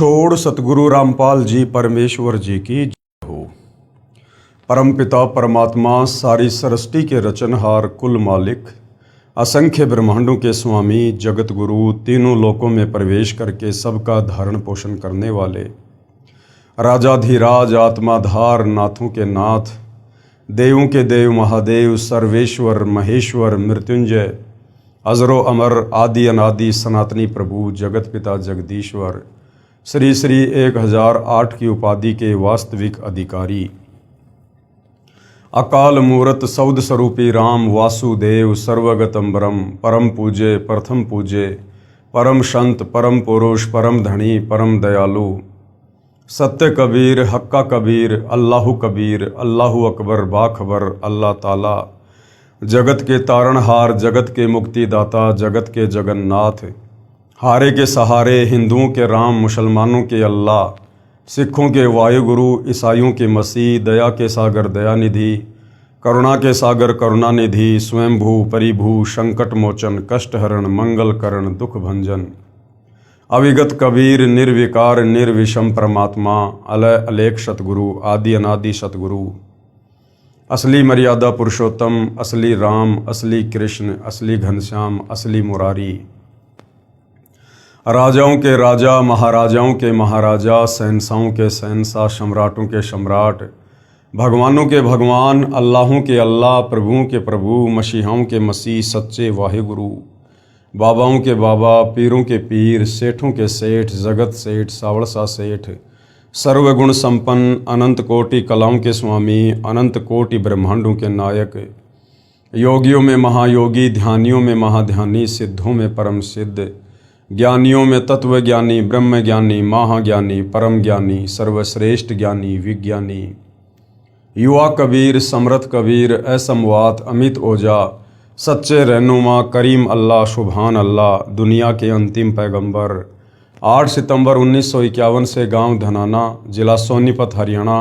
छोड़ सतगुरु रामपाल जी परमेश्वर जी की जय हो। परमपिता परमात्मा सारी सृष्टि के रचनहार कुल मालिक असंख्य ब्रह्मांडों के स्वामी जगत गुरु तीनों लोकों में प्रवेश करके सबका धारण पोषण करने वाले राजाधिराज आत्माधार नाथों के नाथ देवों के देव महादेव सर्वेश्वर महेश्वर मृत्युंजय अजरो अमर आदि अनादि सनातनी प्रभु जगत पिता जगदीश्वर श्री श्री 1008 की उपाधि के वास्तविक अधिकारी अकाल मूरत सौद स्वरूपी राम वासुदेव सर्वगतम ब्रह्म परम पूज्य प्रथम पूज्य परम संत परम पुरुष परम धनी परम दयालु सत्य कबीर हक्का कबीर अल्लाहु कबीर अल्लाहु अकबर बाखबर अल्लाह ताला जगत के तारणहार जगत के मुक्तिदाता जगत के जगन्नाथ हारे के सहारे हिंदुओं के राम मुसलमानों के अल्लाह सिखों के वायुगुरु ईसाइयों के मसीह दया के सागर दयानिधि करुणा के सागर करुणानिधि स्वयंभू परिभू संकट मोचन कष्टहरण मंगलकरण दुख भंजन अविगत कबीर निर्विकार निर्विषम परमात्मा अलय अलेख सतगुरु आदि अनादि सतगुरु असली मर्यादा पुरुषोत्तम असली राम असली कृष्ण असली घनश्याम असली मुरारी राजाओं के राजा महाराजाओं के महाराजा शहंशाहों के शहंशाह सम्राटों के सम्राट भगवानों के भगवान अल्लाहों के अल्लाह प्रभुओं के प्रभु मसीहाओं के मसीह सच्चे वाहिगुरु बाबाओं के बाबा पीरों के पीर सेठों के सेठ जगत सेठ सावड़सा सेठ सर्वगुण संपन्न अनंत कोटि कलाओं के स्वामी अनंत कोटि ब्रह्मांडों के नायक योगियों में महायोगी ध्यानियों में महाध्यानी सिद्धों में परम सिद्ध ज्ञानियों में तत्व ज्ञानी ब्रह्म ज्ञानी महाज्ञानी परम ज्ञानी सर्वश्रेष्ठ ज्ञानी विज्ञानी युवा कबीर समर्थ कबीर असमवात अमित ओझा सच्चे रहनुमा करीम अल्लाह सुभान अल्लाह दुनिया के अंतिम पैगंबर 8 सितंबर 1951 से गांव धनाना जिला सोनीपत हरियाणा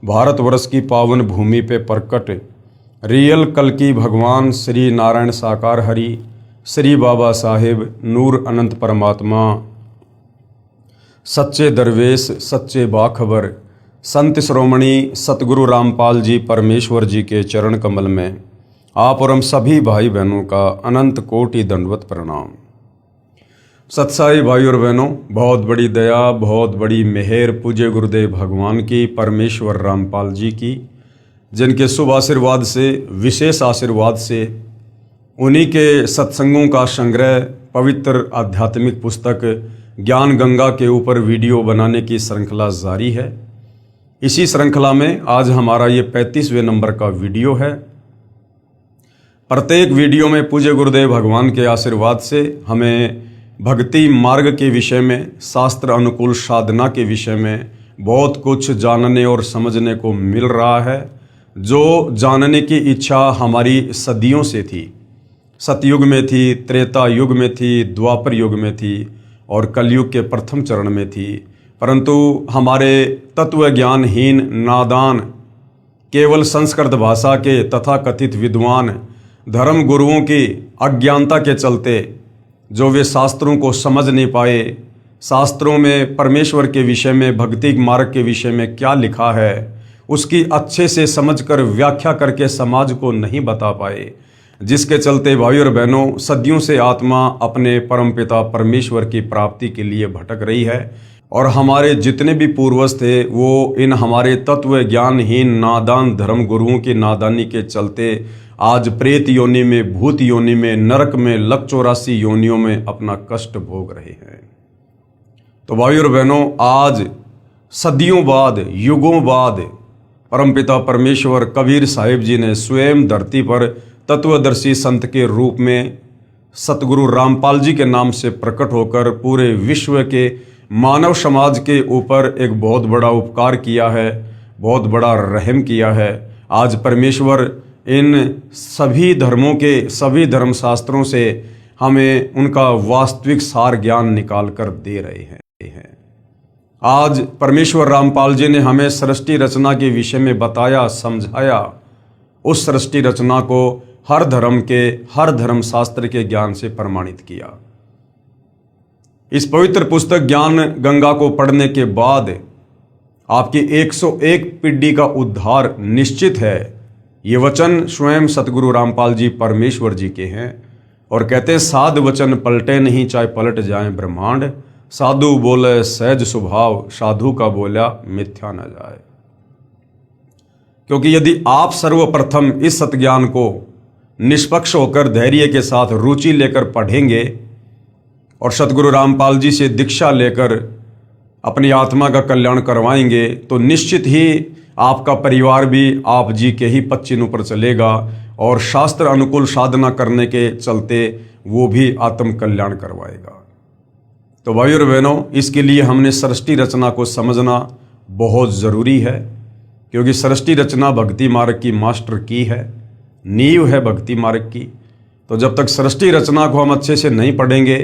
भारतवर्ष की पावन भूमि पे प्रकट रियल कल्कि भगवान श्री नारायण साकार हरि श्री बाबा साहेब नूर अनंत परमात्मा सच्चे दरवेश सच्चे बाखबर संत श्रोमणी सतगुरु रामपाल जी परमेश्वर जी के चरण कमल में आप और हम सभी भाई बहनों का अनंत कोटि दंडवत प्रणाम। सत्साई भाई और बहनों, बहुत बड़ी दया बहुत बड़ी मेहर पूज्य गुरुदेव भगवान की परमेश्वर रामपाल जी की, जिनके शुभ आशीर्वाद से विशेष आशीर्वाद से उन्हीं के सत्संगों का संग्रह पवित्र आध्यात्मिक पुस्तक ज्ञान गंगा के ऊपर वीडियो बनाने की श्रृंखला जारी है। इसी श्रृंखला में आज हमारा ये 35वें नंबर का वीडियो है। प्रत्येक वीडियो में पूज्य गुरुदेव भगवान के आशीर्वाद से हमें भक्ति मार्ग के विषय में शास्त्र अनुकूल साधना के विषय में बहुत कुछ जानने और समझने को मिल रहा है, जो जानने की इच्छा हमारी सदियों से थी। सतयुग में थी, त्रेता युग में थी, द्वापर युग में थी और कलयुग के प्रथम चरण में थी, परंतु हमारे तत्व ज्ञानहीन नादान केवल संस्कृत भाषा के तथाकथित विद्वान धर्म गुरुओं की अज्ञानता के चलते जो वे शास्त्रों को समझ नहीं पाए, शास्त्रों में परमेश्वर के विषय में भक्ति मार्ग के विषय में क्या लिखा है उसकी अच्छे से समझकर व्याख्या करके समाज को नहीं बता पाए, जिसके चलते भाई और बहनों सदियों से आत्मा अपने परमपिता परमेश्वर की प्राप्ति के लिए भटक रही है। और हमारे जितने भी पूर्वज थे वो इन हमारे तत्व ज्ञानहीन नादान धर्म गुरुओं की नादानी के चलते आज प्रेत योनि में, भूत योनि में, नरक में, लक 84 योनियों में अपना कष्ट भोग रहे हैं। तो भाई और बहनों, आज सदियों बाद युगों बाद परमपिता परमेश्वर कबीर साहिब जी ने स्वयं धरती पर तत्वदर्शी संत के रूप में सतगुरु रामपाल जी के नाम से प्रकट होकर पूरे विश्व के मानव समाज के ऊपर एक बहुत बड़ा उपकार किया है, बहुत बड़ा रहम किया है। आज परमेश्वर इन सभी धर्मों के सभी धर्मशास्त्रों से हमें उनका वास्तविक सार ज्ञान निकाल कर दे रहे हैं। आज परमेश्वर रामपाल जी ने हमें सृष्टि रचना के विषय में बताया, समझाया। उस सृष्टि रचना को हर धर्म शास्त्र के ज्ञान से प्रमाणित किया। इस पवित्र पुस्तक ज्ञान गंगा को पढ़ने के बाद आपकी 101 पीढ़ी का उद्धार निश्चित है। ये वचन स्वयं सतगुरु रामपाल जी परमेश्वर जी के हैं और कहते हैं, साध वचन पलटे नहीं, चाहे पलट जाए ब्रह्मांड। साधु बोले सहज स्वभाव, साधु का बोला मिथ्या न जाए। क्योंकि यदि आप सर्वप्रथम इस सतज्ञान को निष्पक्ष होकर धैर्य के साथ रुचि लेकर पढ़ेंगे और सतगुरु रामपाल जी से दीक्षा लेकर अपनी आत्मा का कल्याण करवाएंगे, तो निश्चित ही आपका परिवार भी आप जी के ही पद चिन्ह पर चलेगा और शास्त्र अनुकूल साधना करने के चलते वो भी आत्म कल्याण करवाएगा। तो भाइयों और बहनों, इसके लिए हमने सृष्टि रचना को समझना बहुत ज़रूरी है, क्योंकि सृष्टि रचना भक्ति मार्ग की मास्टर की है, नींव है भक्ति मार्ग की। तो जब तक सृष्टि रचना को हम अच्छे से नहीं पढ़ेंगे,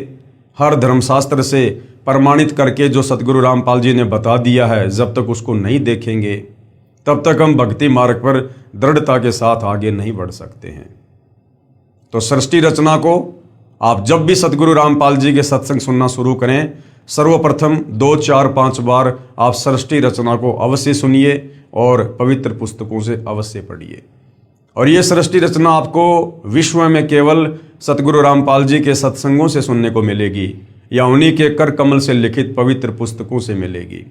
हर धर्मशास्त्र से प्रमाणित करके जो सतगुरु रामपाल जी ने बता दिया है, जब तक उसको नहीं देखेंगे तब तक हम भक्ति मार्ग पर दृढ़ता के साथ आगे नहीं बढ़ सकते हैं। तो सृष्टि रचना को आप जब भी सतगुरु रामपाल जी के सत्संग सुनना शुरू करें, सर्वप्रथम 2, 4, 5 बार आप सृष्टि रचना को अवश्य सुनिए और पवित्र पुस्तकों से अवश्य पढ़िए। और ये सृष्टि रचना आपको विश्व में केवल सतगुरु रामपाल जी के सत्संगों से सुनने को मिलेगी या उन्हीं के कर कमल से लिखित पवित्र पुस्तकों से मिलेगी।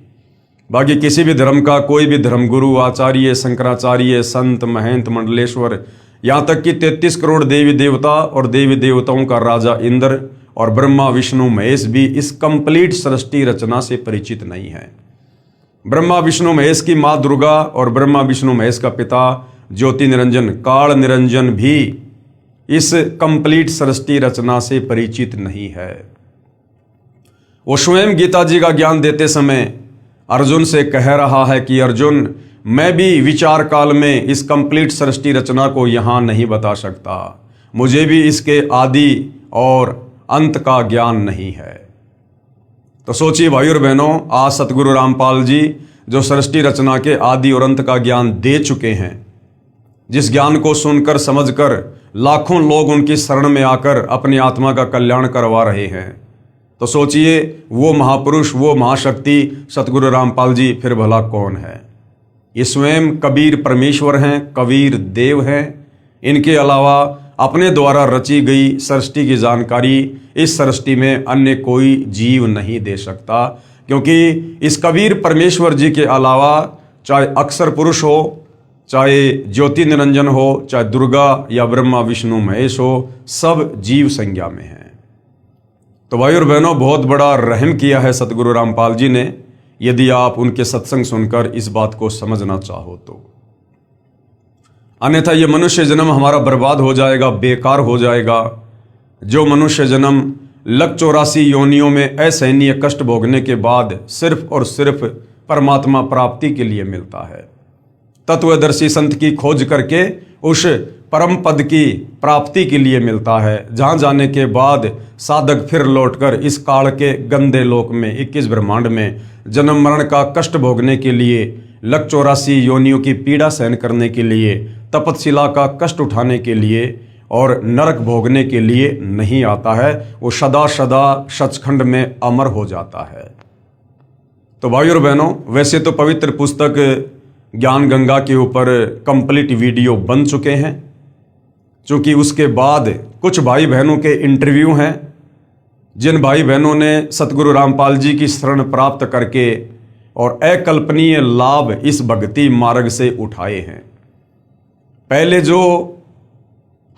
बाकी किसी भी धर्म का कोई भी धर्मगुरु, आचार्य, शंकराचार्य, संत, महंत, मंडलेश्वर, यहाँ तक कि 33 करोड़ देवी देवता और देवी देवताओं का राजा इंद्र और ब्रह्मा विष्णु महेश भी इस कंप्लीट सृष्टि रचना से परिचित नहीं है। ब्रह्मा विष्णु महेश की माँ दुर्गा और ब्रह्मा विष्णु महेश का पिता ज्योति निरंजन काल निरंजन भी इस कंप्लीट सृष्टि रचना से परिचित नहीं है। वो स्वयं गीता जी का ज्ञान देते समय अर्जुन से कह रहा है कि अर्जुन, मैं भी विचार काल में इस कंप्लीट सृष्टि रचना को यहाँ नहीं बता सकता, मुझे भी इसके आदि और अंत का ज्ञान नहीं है। तो सोचिए भाइयों और बहनों, आज सतगुरु रामपाल जी जो सृष्टि रचना के आदि और अंत का ज्ञान दे चुके हैं, जिस ज्ञान को सुनकर समझकर लाखों लोग उनकी शरण में आकर अपनी आत्मा का कल्याण करवा रहे हैं, तो सोचिए वो महापुरुष, वो महाशक्ति सतगुरु रामपाल जी फिर भला कौन है। ये स्वयं कबीर परमेश्वर हैं, कबीर देव हैं। इनके अलावा अपने द्वारा रची गई सृष्टि की जानकारी इस सृष्टि में अन्य कोई जीव नहीं दे सकता, क्योंकि इस कबीर परमेश्वर जी के अलावा चाहे अक्षर पुरुष हो, चाहे ज्योति निरंजन हो, चाहे दुर्गा या ब्रह्मा विष्णु महेश हो, सब जीव संज्ञा में हैं। तो भाइयों और बहनों, बहुत बड़ा रहम किया है सतगुरु रामपाल जी ने, यदि आप उनके सत्संग सुनकर इस बात को समझना चाहो तो। अन्यथा ये मनुष्य जन्म हमारा बर्बाद हो जाएगा, बेकार हो जाएगा। जो मनुष्य जन्म 184 योनियों में असहनीय कष्ट भोगने के बाद सिर्फ और सिर्फ परमात्मा प्राप्ति के लिए मिलता है, तत्वदर्शी संत की खोज करके उस परम पद की प्राप्ति के लिए मिलता है, जहाँ जाने के बाद साधक फिर लौटकर इस काल के गंदे लोक में 21 ब्रह्मांड में जन्म मरण का कष्ट भोगने के लिए, 184 योनियों की पीड़ा सहन करने के लिए, तपतशिला का कष्ट उठाने के लिए और नरक भोगने के लिए नहीं आता है। वो सदा सदा सचखंड में अमर हो जाता है। तो भाइयों और बहनों, वैसे तो पवित्र पुस्तक ज्ञान गंगा के ऊपर कंप्लीट वीडियो बन चुके हैं, चूँकि उसके बाद कुछ भाई बहनों के इंटरव्यू हैं, जिन भाई बहनों ने सतगुरु रामपाल जी की शरण प्राप्त करके और अकल्पनीय लाभ इस भक्ति मार्ग से उठाए हैं। पहले जो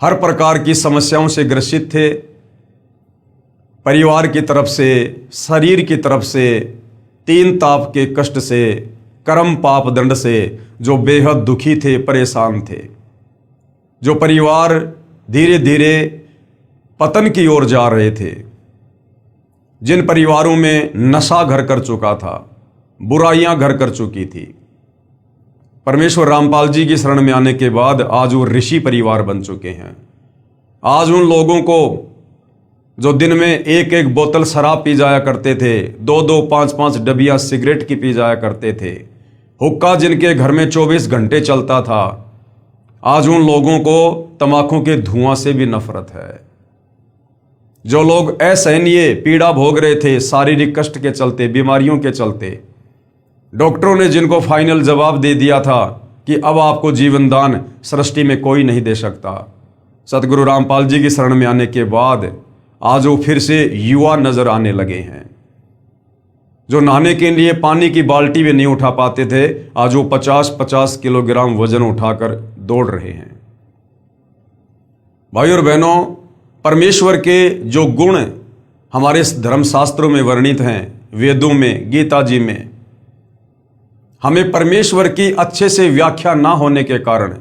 हर प्रकार की समस्याओं से ग्रसित थे, परिवार की तरफ से, शरीर की तरफ से, 3 ताप के कष्ट से, कर्म पाप दंड से जो बेहद दुखी थे, परेशान थे, जो परिवार धीरे धीरे पतन की ओर जा रहे थे, जिन परिवारों में नशा घर कर चुका था, बुराइयां घर कर चुकी थी, परमेश्वर रामपाल जी की शरण में आने के बाद आज वो ऋषि परिवार बन चुके हैं। आज उन लोगों को जो दिन में 1-1 बोतल शराब पी जाया करते थे, 2-2, 5-5 डबिया सिगरेट की पी जाया करते थे, हुक्का जिनके घर में 24 घंटे चलता था, आज उन लोगों को तंबाकू के धुआं से भी नफरत है। जो लोग असहनीय पीड़ा भोग रहे थे शारीरिक कष्ट के चलते, बीमारियों के चलते, डॉक्टरों ने जिनको फाइनल जवाब दे दिया था कि अब आपको जीवन दान सृष्टि में कोई नहीं दे सकता, सतगुरु रामपाल जी की शरण में आने के बाद आज वो फिर से युवा नजर आने लगे हैं। जो नहाने के लिए पानी की बाल्टी भी नहीं उठा पाते थे, आज वो 50-50 किलोग्राम वजन उठाकर दौड़ रहे हैं। भाई और बहनों, परमेश्वर के जो गुण हमारे धर्मशास्त्रों में वर्णित हैं, वेदों में, गीता जी में, हमें परमेश्वर की अच्छे से व्याख्या ना होने के कारण,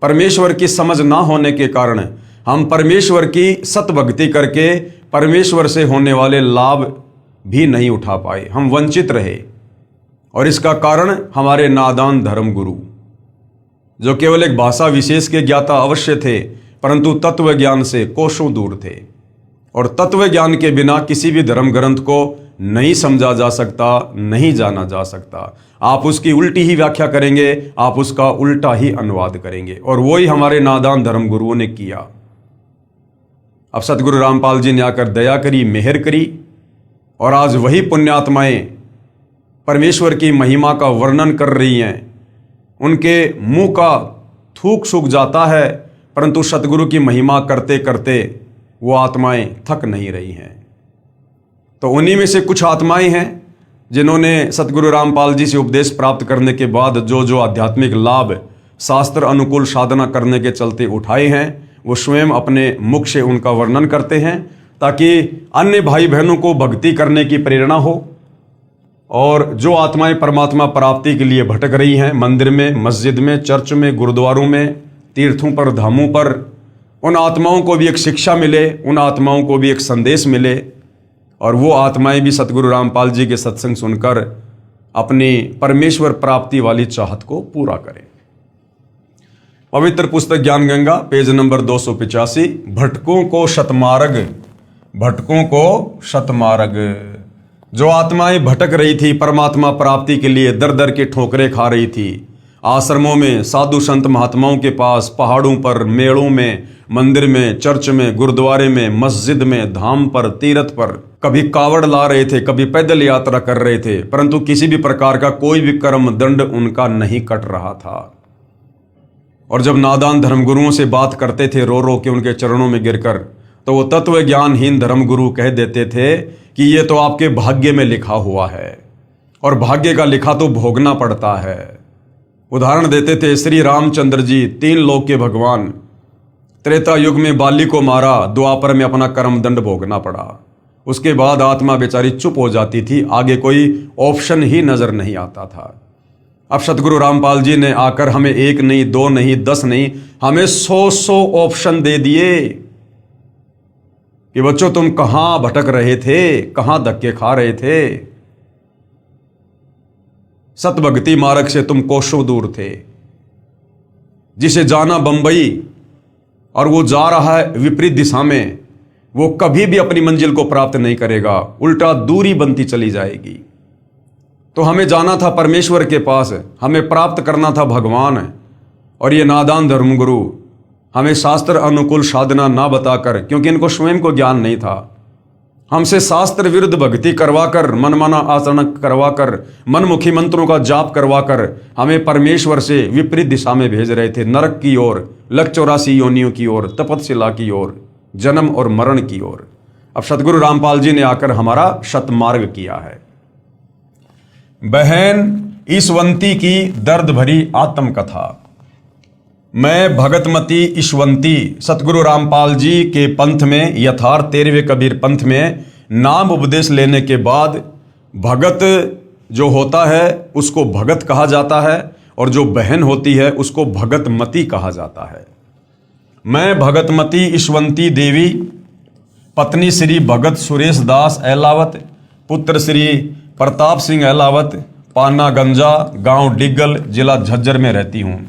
परमेश्वर की समझ ना होने के कारण हम परमेश्वर की सतभक्ति करके परमेश्वर से होने वाले लाभ भी नहीं उठा पाए, हम वंचित रहे। और इसका कारण हमारे नादान धर्म गुरु, जो केवल एक भाषा विशेष के ज्ञाता अवश्य थे, परंतु तत्व ज्ञान से कोसों दूर थे। और तत्व ज्ञान के बिना किसी भी धर्म ग्रंथ को नहीं समझा जा सकता, नहीं जाना जा सकता। आप उसकी उल्टी ही व्याख्या करेंगे, आप उसका उल्टा ही अनुवाद करेंगे, और वही हमारे नादान धर्म गुरुओं ने किया। अब सतगुरु रामपाल जी ने आकर दया करी, मेहर करी, और आज वही पुण्यात्माएं परमेश्वर की महिमा का वर्णन कर रही हैं। उनके मुंह का थूक सूख जाता है, परंतु सतगुरु की महिमा करते करते वो आत्माएं थक नहीं रही हैं। तो उन्हीं में से कुछ आत्माएं हैं जिन्होंने सतगुरु रामपाल जी से उपदेश प्राप्त करने के बाद जो जो आध्यात्मिक लाभ शास्त्र अनुकूल साधना करने के चलते उठाए हैं, वो स्वयं अपने मुख से उनका वर्णन करते हैं, ताकि अन्य भाई बहनों को भक्ति करने की प्रेरणा हो। और जो आत्माएं परमात्मा प्राप्ति के लिए भटक रही हैं, मंदिर में, मस्जिद में, चर्च में, गुरुद्वारों में, तीर्थों पर, धामों पर, उन आत्माओं को भी एक शिक्षा मिले, उन आत्माओं को भी एक संदेश मिले, और वो आत्माएं भी सतगुरु रामपाल जी के सत्संग सुनकर अपनी परमेश्वर प्राप्ति वाली चाहत को पूरा करें। पवित्र पुस्तक ज्ञान गंगा, पेज नंबर 285, भटकों को शतमार्ग, भटकों को शतमार्ग। जो आत्माएं भटक रही थी, परमात्मा प्राप्ति के लिए दर दर के ठोकरें खा रही थी, आश्रमों में, साधु संत महात्माओं के पास, पहाड़ों पर, मेड़ों में, मंदिर में, चर्च में, गुरुद्वारे में, मस्जिद में, धाम पर, तीर्थ पर, कभी कावड़ ला रहे थे, कभी पैदल यात्रा कर रहे थे, परंतु किसी भी प्रकार का कोई भी कर्म दंड उनका नहीं कट रहा था। और जब नादान धर्मगुरुओं से बात करते थे रो रो के उनके चरणों में गिरकर, तो वो तत्व ज्ञानहीन धर्मगुरु कह देते थे कि ये तो आपके भाग्य में लिखा हुआ है, और भाग्य का लिखा तो भोगना पड़ता है। उदाहरण देते थे, श्री रामचंद्र जी 3 लोक के भगवान, त्रेता युग में बाली को मारा, द्वापर में अपना कर्म दंड भोगना पड़ा। उसके बाद आत्मा बेचारी चुप हो जाती थी, आगे कोई ऑप्शन ही नजर नहीं आता था। अब सतगुरु रामपाल जी ने आकर हमें 1 नहीं, 2 नहीं, 10 नहीं, हमें 100 ऑप्शन दे दिए कि बच्चों तुम कहां भटक रहे थे, कहां धक्के खा रहे थे। सतभक्ति मार्ग से तुम कोसों दूर थे। जिसे जाना बंबई और वो जा रहा है विपरीत दिशा में, वो कभी भी अपनी मंजिल को प्राप्त नहीं करेगा, उल्टा दूरी बनती चली जाएगी। तो हमें जाना था परमेश्वर के पास, हमें प्राप्त करना था भगवान। और ये नादान धर्मगुरु हमें शास्त्र अनुकूल साधना ना बताकर, क्योंकि इनको स्वयं को ज्ञान नहीं था, हमसे शास्त्र विरुद्ध भक्ति करवाकर, मनमाना आचरण करवाकर, मनमुखी मंत्रों का जाप करवाकर हमें परमेश्वर से विपरीत दिशा में भेज रहे थे, नरक की ओर, 184 योनियों की ओर, तपतशिला की ओर, जन्म और मरण की ओर। अब सतगुरु रामपाल जी ने आकर हमारा शतमार्ग किया है। बहन ईशवंती की दर्द भरी आत्मकथा। मैं भगतमती ईशवंती सतगुरु रामपाल जी के पंथ में, यथार्थ 13वें कबीर पंथ में नाम उपदेश लेने के बाद भगत जो होता है उसको भगत कहा जाता है, और जो बहन होती है उसको भगतमती कहा जाता है। मैं भगतमती ईशवंती देवी, पत्नी श्री भगत सुरेश दास अहलावत, पुत्र श्री प्रताप सिंह अहलावत, पाना गंजा, गांव डिग्गल, जिला झज्जर में रहती हूँ।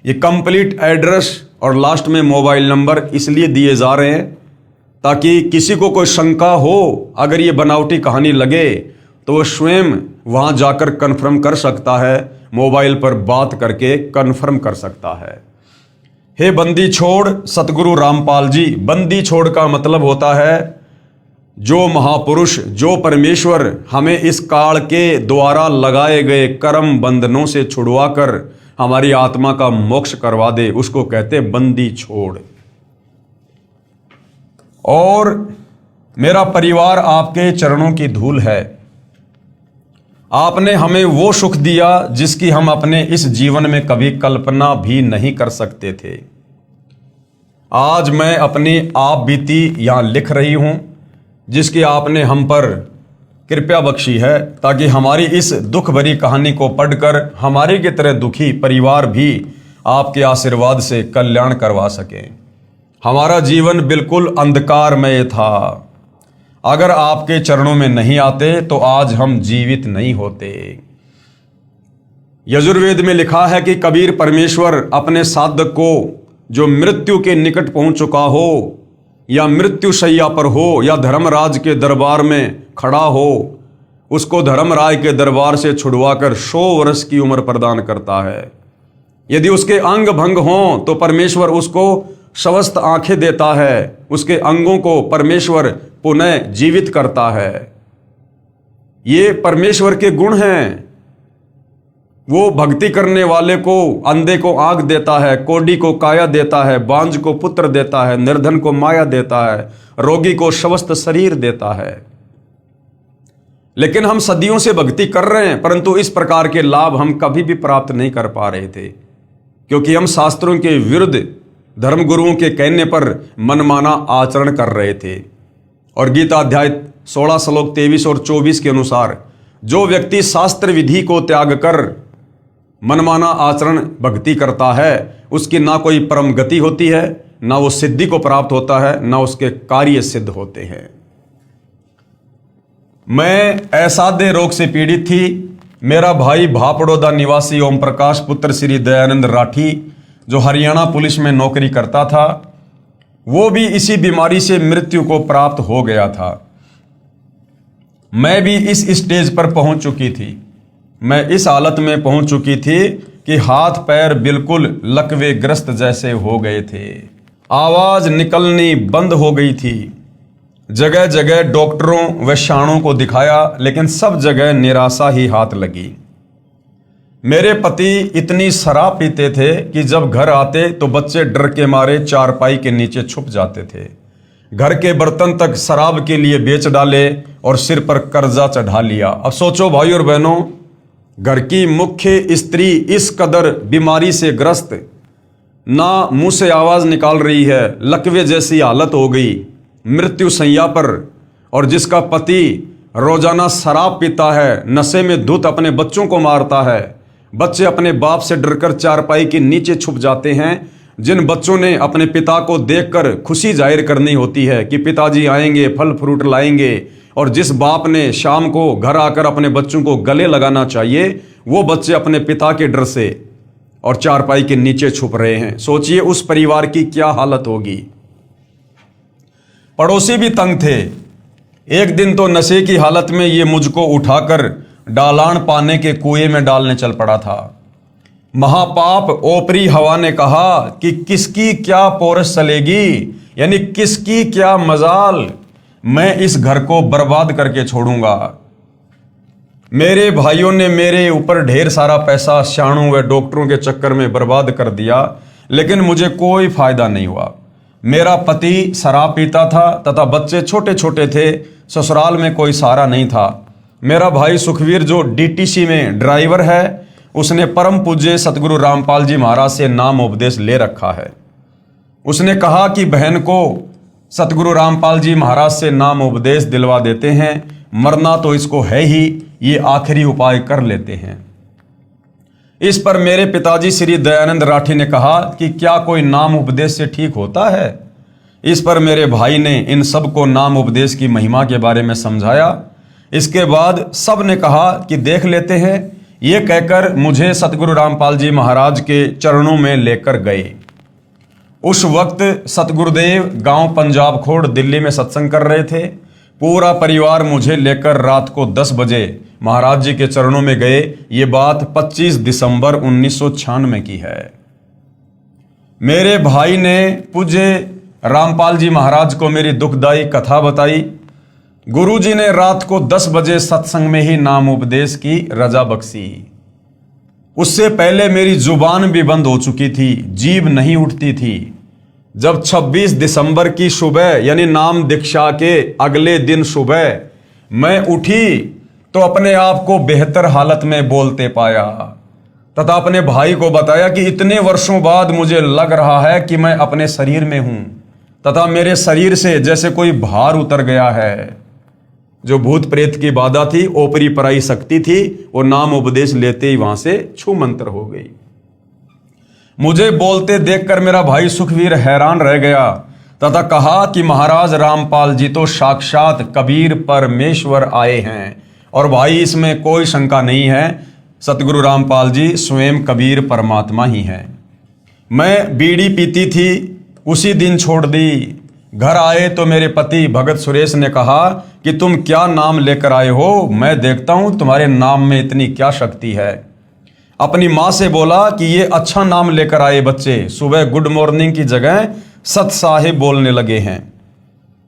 ये कंप्लीट एड्रेस और लास्ट में मोबाइल नंबर इसलिए दिए जा रहे हैं ताकि किसी को कोई शंका हो, अगर ये बनावटी कहानी लगे तो वो स्वयं वहाँ जाकर कन्फर्म कर सकता है, मोबाइल पर बात करके कन्फर्म कर सकता है। हे बंदी छोड़ सतगुरु रामपाल जी। बंदी छोड़ का मतलब होता है जो महापुरुष, जो परमेश्वर हमें इस काल के द्वारा लगाए गए कर्म बंधनों से छुड़वाकर हमारी आत्मा का मोक्ष करवा दे, उसको कहते बंदी छोड़। और मेरा परिवार आपके चरणों की धूल है। आपने हमें वो सुख दिया जिसकी हम अपने इस जीवन में कभी कल्पना भी नहीं कर सकते थे। आज मैं अपनी आप बीती यहां लिख रही हूं, जिसकी आपने हम पर कृपया बख्शी है, ताकि हमारी इस दुख भरी कहानी को पढ़कर हमारी की तरह दुखी परिवार भी आपके आशीर्वाद से कल्याण करवा सके। हमारा जीवन बिल्कुल अंधकारमय था। अगर आपके चरणों में नहीं आते तो आज हम जीवित नहीं होते। यजुर्वेद में लिखा है कि कबीर परमेश्वर अपने साधक को जो मृत्यु के निकट पहुंच चुका हो, या मृत्यु शैया पर हो, या धर्मराज के दरबार में खड़ा हो, उसको धर्मराज के दरबार से छुड़वाकर 100 वर्ष की उम्र प्रदान करता है। यदि उसके अंग भंग हों तो परमेश्वर उसको स्वस्थ आंखें देता है, उसके अंगों को परमेश्वर पुनः जीवित करता है। ये परमेश्वर के गुण हैं। वो भक्ति करने वाले को, अंधे को आंख देता है, कोढ़ी को काया देता है, बांझ को पुत्र देता है, निर्धन को माया देता है, रोगी को स्वस्थ शरीर देता है। लेकिन हम सदियों से भक्ति कर रहे हैं, परंतु इस प्रकार के लाभ हम कभी भी प्राप्त नहीं कर पा रहे थे, क्योंकि हम शास्त्रों के विरुद्ध धर्मगुरुओं के कहने पर मनमाना आचरण कर रहे थे। और गीता अध्याय 16 श्लोक 23 और 24 के अनुसार जो व्यक्ति शास्त्र विधि को त्याग कर मनमाना आचरण भक्ति करता है, उसकी ना कोई परम गति होती है, ना वो सिद्धि को प्राप्त होता है, ना उसके कार्य सिद्ध होते हैं। मैं असाध्य रोग से पीड़ित थी। मेरा भाई भापड़ोदा निवासी ओम प्रकाश पुत्र श्री दयानंद राठी, जो हरियाणा पुलिस में नौकरी करता था, वो भी इसी बीमारी से मृत्यु को प्राप्त हो गया था। मैं भी इस स्टेज पर पहुंच चुकी थी। मैं इस हालत में पहुंच चुकी थी कि हाथ पैर बिल्कुल लकवे ग्रस्त जैसे हो गए थे। आवाज निकलनी बंद हो गई थी। जगह जगह डॉक्टरों व शाणों को दिखाया, लेकिन सब जगह निराशा ही हाथ लगी। मेरे पति इतनी शराब पीते थे कि जब घर आते तो बच्चे डर के मारे चारपाई के नीचे छुप जाते थे। घर के बर्तन तक शराब के लिए बेच डाले और सिर पर कर्जा चढ़ा लिया। अब सोचो भाई और बहनों, घर की मुख्य स्त्री इस कदर बीमारी से ग्रस्त, ना मुंह से आवाज निकाल रही है, लकवे जैसी हालत हो गई, मृत्यु शैया पर, और जिसका पति रोजाना शराब पीता है, नशे में धुत अपने बच्चों को मारता है। बच्चे अपने बाप से डरकर चारपाई के नीचे छुप जाते हैं। जिन बच्चों ने अपने पिता को देखकर खुशी जाहिर करनी होती है कि पिताजी आएंगे, फल फ्रूट लाएंगे, और जिस बाप ने शाम को घर आकर अपने बच्चों को गले लगाना चाहिए, वो बच्चे अपने पिता के डर से और चारपाई के नीचे छुप रहे हैं। सोचिए उस परिवार की क्या हालत होगी। पड़ोसी भी तंग थे। एक दिन तो नशे की हालत में ये मुझको उठाकर डालान पाने के कुएं में डालने चल पड़ा था। महापाप ओपरी हवा ने कहा कि किसकी क्या पोरस चलेगी, यानी किसकी क्या मजाल, मैं इस घर को बर्बाद करके छोड़ूंगा। मेरे भाइयों ने मेरे ऊपर ढेर सारा पैसा शाणों व डॉक्टरों के चक्कर में बर्बाद कर दिया, लेकिन मुझे कोई फायदा नहीं हुआ। मेरा पति शराब पीता था तथा बच्चे छोटे छोटे थे। ससुराल में कोई सहारा नहीं था। मेरा भाई सुखवीर, जो डीटीसी में ड्राइवर है, उसने परम पूज्य सतगुरु रामपाल जी महाराज से नाम उपदेश ले रखा है। उसने कहा कि बहन को सतगुरु रामपाल जी महाराज से नाम उपदेश दिलवा देते हैं, मरना तो इसको है ही, ये आखिरी उपाय कर लेते हैं। इस पर मेरे पिताजी श्री दयानंद राठी ने कहा कि क्या कोई नाम उपदेश से ठीक होता है। इस पर मेरे भाई ने इन सब को नाम उपदेश की महिमा के बारे में समझाया। इसके बाद सब ने कहा कि देख लेते हैं। ये कहकर मुझे सतगुरु रामपाल जी महाराज के चरणों में लेकर गए। उस वक्त सतगुरुदेव गांव पंजाब खोड़ दिल्ली में सत्संग कर रहे थे। पूरा परिवार मुझे लेकर रात को 10 बजे महाराज जी के चरणों में गए। ये बात 25 दिसंबर 1996 की है। मेरे भाई ने पूज्य रामपाल जी महाराज को मेरी दुखदाई कथा बताई। गुरुजी ने रात को 10 बजे सत्संग में ही नाम उपदेश की रजा बख्शी। उससे पहले मेरी जुबान भी बंद हो चुकी थी, जीभ नहीं उठती थी। जब 26 दिसंबर की सुबह यानी नाम दीक्षा के अगले दिन सुबह मैं उठी तो अपने आप को बेहतर हालत में बोलते पाया तथा अपने भाई को बताया कि इतने वर्षों बाद मुझे लग रहा है कि मैं अपने शरीर में हूं तथा मेरे शरीर से जैसे कोई भार उतर गया है। जो भूत प्रेत की बाधा थी, ओपरी पराई शक्ति थी, वो नाम उपदेश लेते ही वहां से छू मंतर हो गई। मुझे बोलते देखकर मेरा भाई सुखवीर हैरान रह गया तथा कहा कि महाराज रामपाल जी तो साक्षात कबीर परमेश्वर आए हैं। और भाई इसमें कोई शंका नहीं है, सतगुरु रामपाल जी स्वयं कबीर परमात्मा ही हैं। मैं बीड़ी पीती थी, उसी दिन छोड़ दी। घर आए तो मेरे पति भगत सुरेश ने कहा कि तुम क्या नाम लेकर आए हो, मैं देखता हूं तुम्हारे नाम में इतनी क्या शक्ति है। अपनी माँ से बोला कि ये अच्छा नाम लेकर आए बच्चे, सुबह गुड मॉर्निंग की जगह सत साहिब बोलने लगे हैं।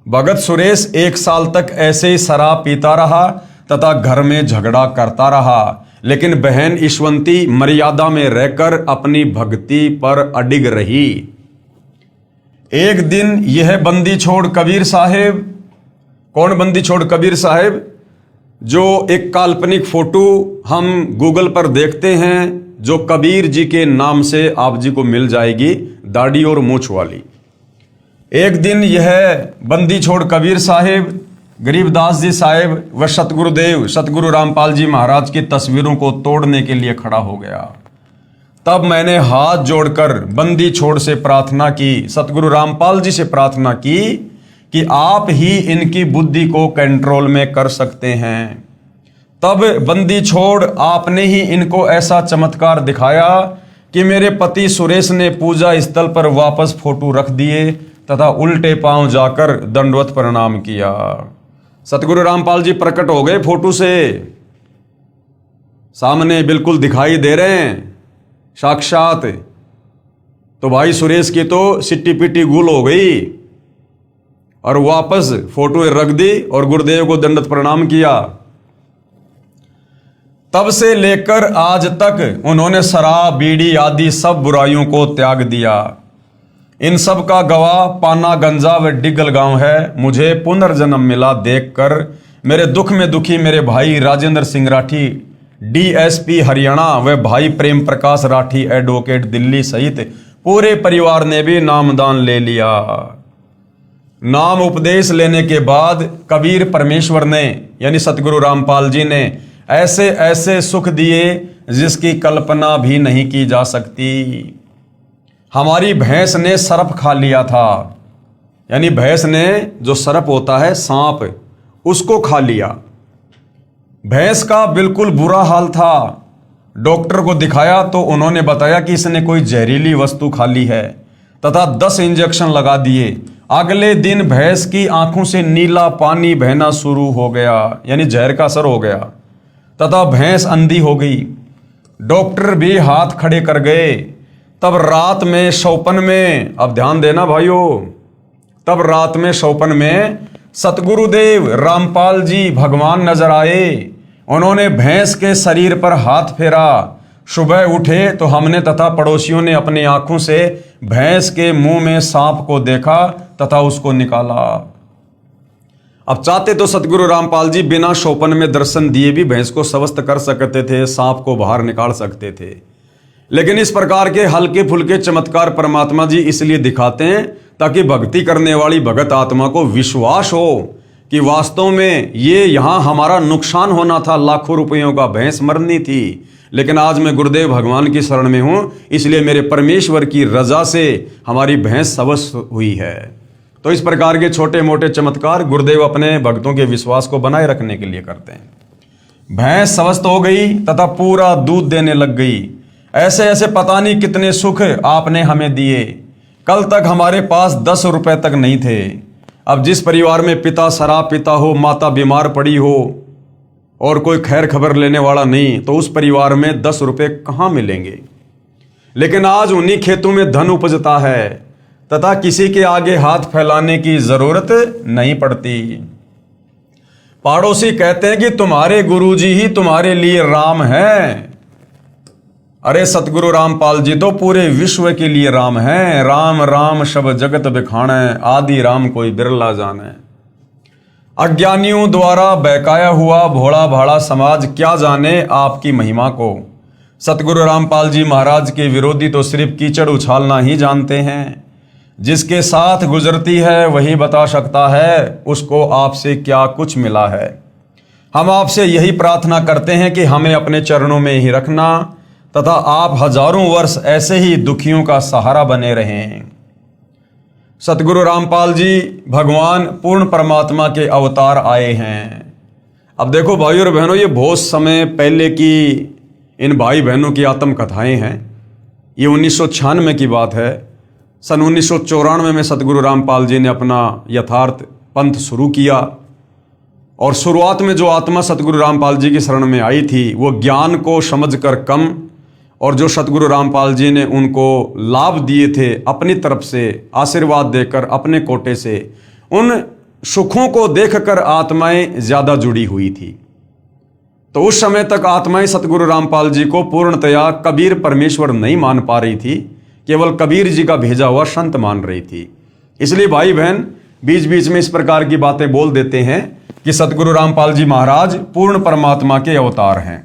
भगत सुरेश 1 साल तक ऐसे ही शराब पीता रहा तथा घर में झगड़ा करता रहा, लेकिन बहन ईश्वंती मर्यादा में रहकर अपनी भक्ति पर अडिग रही। एक दिन यह बंदी छोड़ कबीर साहेब, कौन बंदी छोड़ कबीर साहेब, जो एक काल्पनिक फोटो हम गूगल पर देखते हैं, जो कबीर जी के नाम से आप जी को मिल जाएगी, दाढ़ी और मूछ वाली। एक दिन यह बंदी छोड़ कबीर साहेब, गरीबदास जी साहेब व सतगुरुदेव सतगुरु रामपाल जी महाराज की तस्वीरों को तोड़ने के लिए खड़ा हो गया। तब मैंने हाथ जोड़कर बंदी छोड़ से प्रार्थना की, सतगुरु रामपाल जी से प्रार्थना की कि आप ही इनकी बुद्धि को कंट्रोल में कर सकते हैं। तब बंदी छोड़ आपने ही इनको ऐसा चमत्कार दिखाया कि मेरे पति सुरेश ने पूजा स्थल पर वापस फोटो रख दिए तथा उल्टे पांव जाकर दंडवत प्रणाम किया। सतगुरु रामपाल जी प्रकट हो गए, फोटो से सामने बिल्कुल दिखाई दे रहे हैं साक्षात। तो भाई सुरेश की तो सिट्टी पिट्टी गुल हो गई और वापस फोटो रख दी और गुरुदेव को दंडवत प्रणाम किया। तब से लेकर आज तक उन्होंने शराब बीड़ी आदि सब बुराइयों को त्याग दिया। इन सब का गवाह पाना गंजा व डिगल गांव है। मुझे पुनर्जन्म मिला देखकर मेरे दुख में दुखी मेरे भाई राजेंद्र सिंह राठी डीएसपी हरियाणा व भाई प्रेम प्रकाश राठी एडवोकेट दिल्ली सहित पूरे परिवार ने भी नामदान ले लिया। नाम उपदेश लेने के बाद कबीर परमेश्वर ने यानी सतगुरु रामपाल जी ने ऐसे ऐसे सुख दिए जिसकी कल्पना भी नहीं की जा सकती। हमारी भैंस ने सर्प खा लिया था, यानी भैंस ने जो सर्प होता है सांप, उसको खा लिया। भैंस का बिल्कुल बुरा हाल था। डॉक्टर को दिखाया तो उन्होंने बताया कि इसने कोई जहरीली वस्तु खा ली है तथा 10 इंजेक्शन लगा दिए। अगले दिन भैंस की आंखों से नीला पानी बहना शुरू हो गया, यानी जहर का असर हो गया तथा भैंस अंधी हो गई। डॉक्टर भी हाथ खड़े कर गए। तब रात में शौपन में, अब ध्यान देना भाइयों, तब रात में शौपन में सतगुरुदेव रामपाल जी भगवान नजर आए। उन्होंने भैंस के शरीर पर हाथ फेरा। सुबह उठे तो हमने तथा पड़ोसियों ने अपनी आंखों से भैंस के मुंह में सांप को देखा तथा उसको निकाला। अब चाहते तो सतगुरु रामपाल जी बिना शौपन में दर्शन दिए भी भैंस को स्वस्थ कर सकते थे, सांप को बाहर निकाल सकते थे, लेकिन इस प्रकार के हल्के फुल्के चमत्कार परमात्मा जी इसलिए दिखाते हैं ताकि भक्ति करने वाली भगत आत्मा को विश्वास हो कि वास्तव में ये यहाँ हमारा नुकसान होना था, लाखों रुपयों का भैंस मरनी थी, लेकिन आज मैं गुरुदेव भगवान की शरण में हूँ, इसलिए मेरे परमेश्वर की रजा से हमारी भैंस स्वस्थ हुई है। तो इस प्रकार के छोटे मोटे चमत्कार गुरुदेव अपने भक्तों के विश्वास को बनाए रखने के लिए करते हैं। भैंस स्वस्थ हो गई तथा पूरा दूध देने लग गई। ऐसे ऐसे पता नहीं कितने सुख आपने हमें दिए। कल तक हमारे पास 10 रुपए तक नहीं थे। अब जिस परिवार में पिता शराब पीता हो, माता बीमार पड़ी हो और कोई खैर खबर लेने वाला नहीं, तो उस परिवार में 10 रुपए कहाँ मिलेंगे। लेकिन आज उन्हीं खेतों में धन उपजता है तथा किसी के आगे हाथ फैलाने की जरूरत नहीं पड़ती। पड़ोसी कहते हैं कि तुम्हारे गुरुजी ही तुम्हारे लिए राम हैं। अरे सतगुरु रामपाल जी तो पूरे विश्व के लिए राम हैं। राम राम शब जगत बिखाणे, आदि राम कोई बिरला जाने। अज्ञानियों द्वारा बहकाया हुआ भोला भाला समाज क्या जाने आपकी महिमा को। सतगुरु रामपाल जी महाराज के विरोधी तो सिर्फ कीचड़ उछालना ही जानते हैं। जिसके साथ गुजरती है वही बता सकता है उसको आपसे क्या कुछ मिला है। हम आपसे यही प्रार्थना करते हैं कि हमें अपने चरणों में ही रखना तथा आप हजारों वर्ष ऐसे ही दुखियों का सहारा बने रहें। सतगुरु रामपाल जी भगवान पूर्ण परमात्मा के अवतार आए हैं। अब देखो भाई और बहनों, ये बहुत समय पहले की इन भाई बहनों की आत्मकथाएं हैं। ये 1996 की बात है। सन 1994 में सतगुरु रामपाल जी ने अपना यथार्थ पंथ शुरू किया और शुरुआत में जो आत्मा सतगुरु रामपाल जी की शरण में आई थी वो ज्ञान को समझकर कम, और जो सतगुरु रामपाल जी ने उनको लाभ दिए थे अपनी तरफ से आशीर्वाद देकर अपने कोटे से, उन सुखों को देखकर आत्माएं ज़्यादा जुड़ी हुई थी। तो उस समय तक आत्माएं सतगुरु रामपाल जी को पूर्णतया कबीर परमेश्वर नहीं मान पा रही थी, केवल कबीर जी का भेजा हुआ संत मान रही थी। इसलिए भाई बहन बीच बीच में इस प्रकार की बातें बोल देते हैं कि सतगुरु रामपाल जी महाराज पूर्ण परमात्मा के अवतार हैं,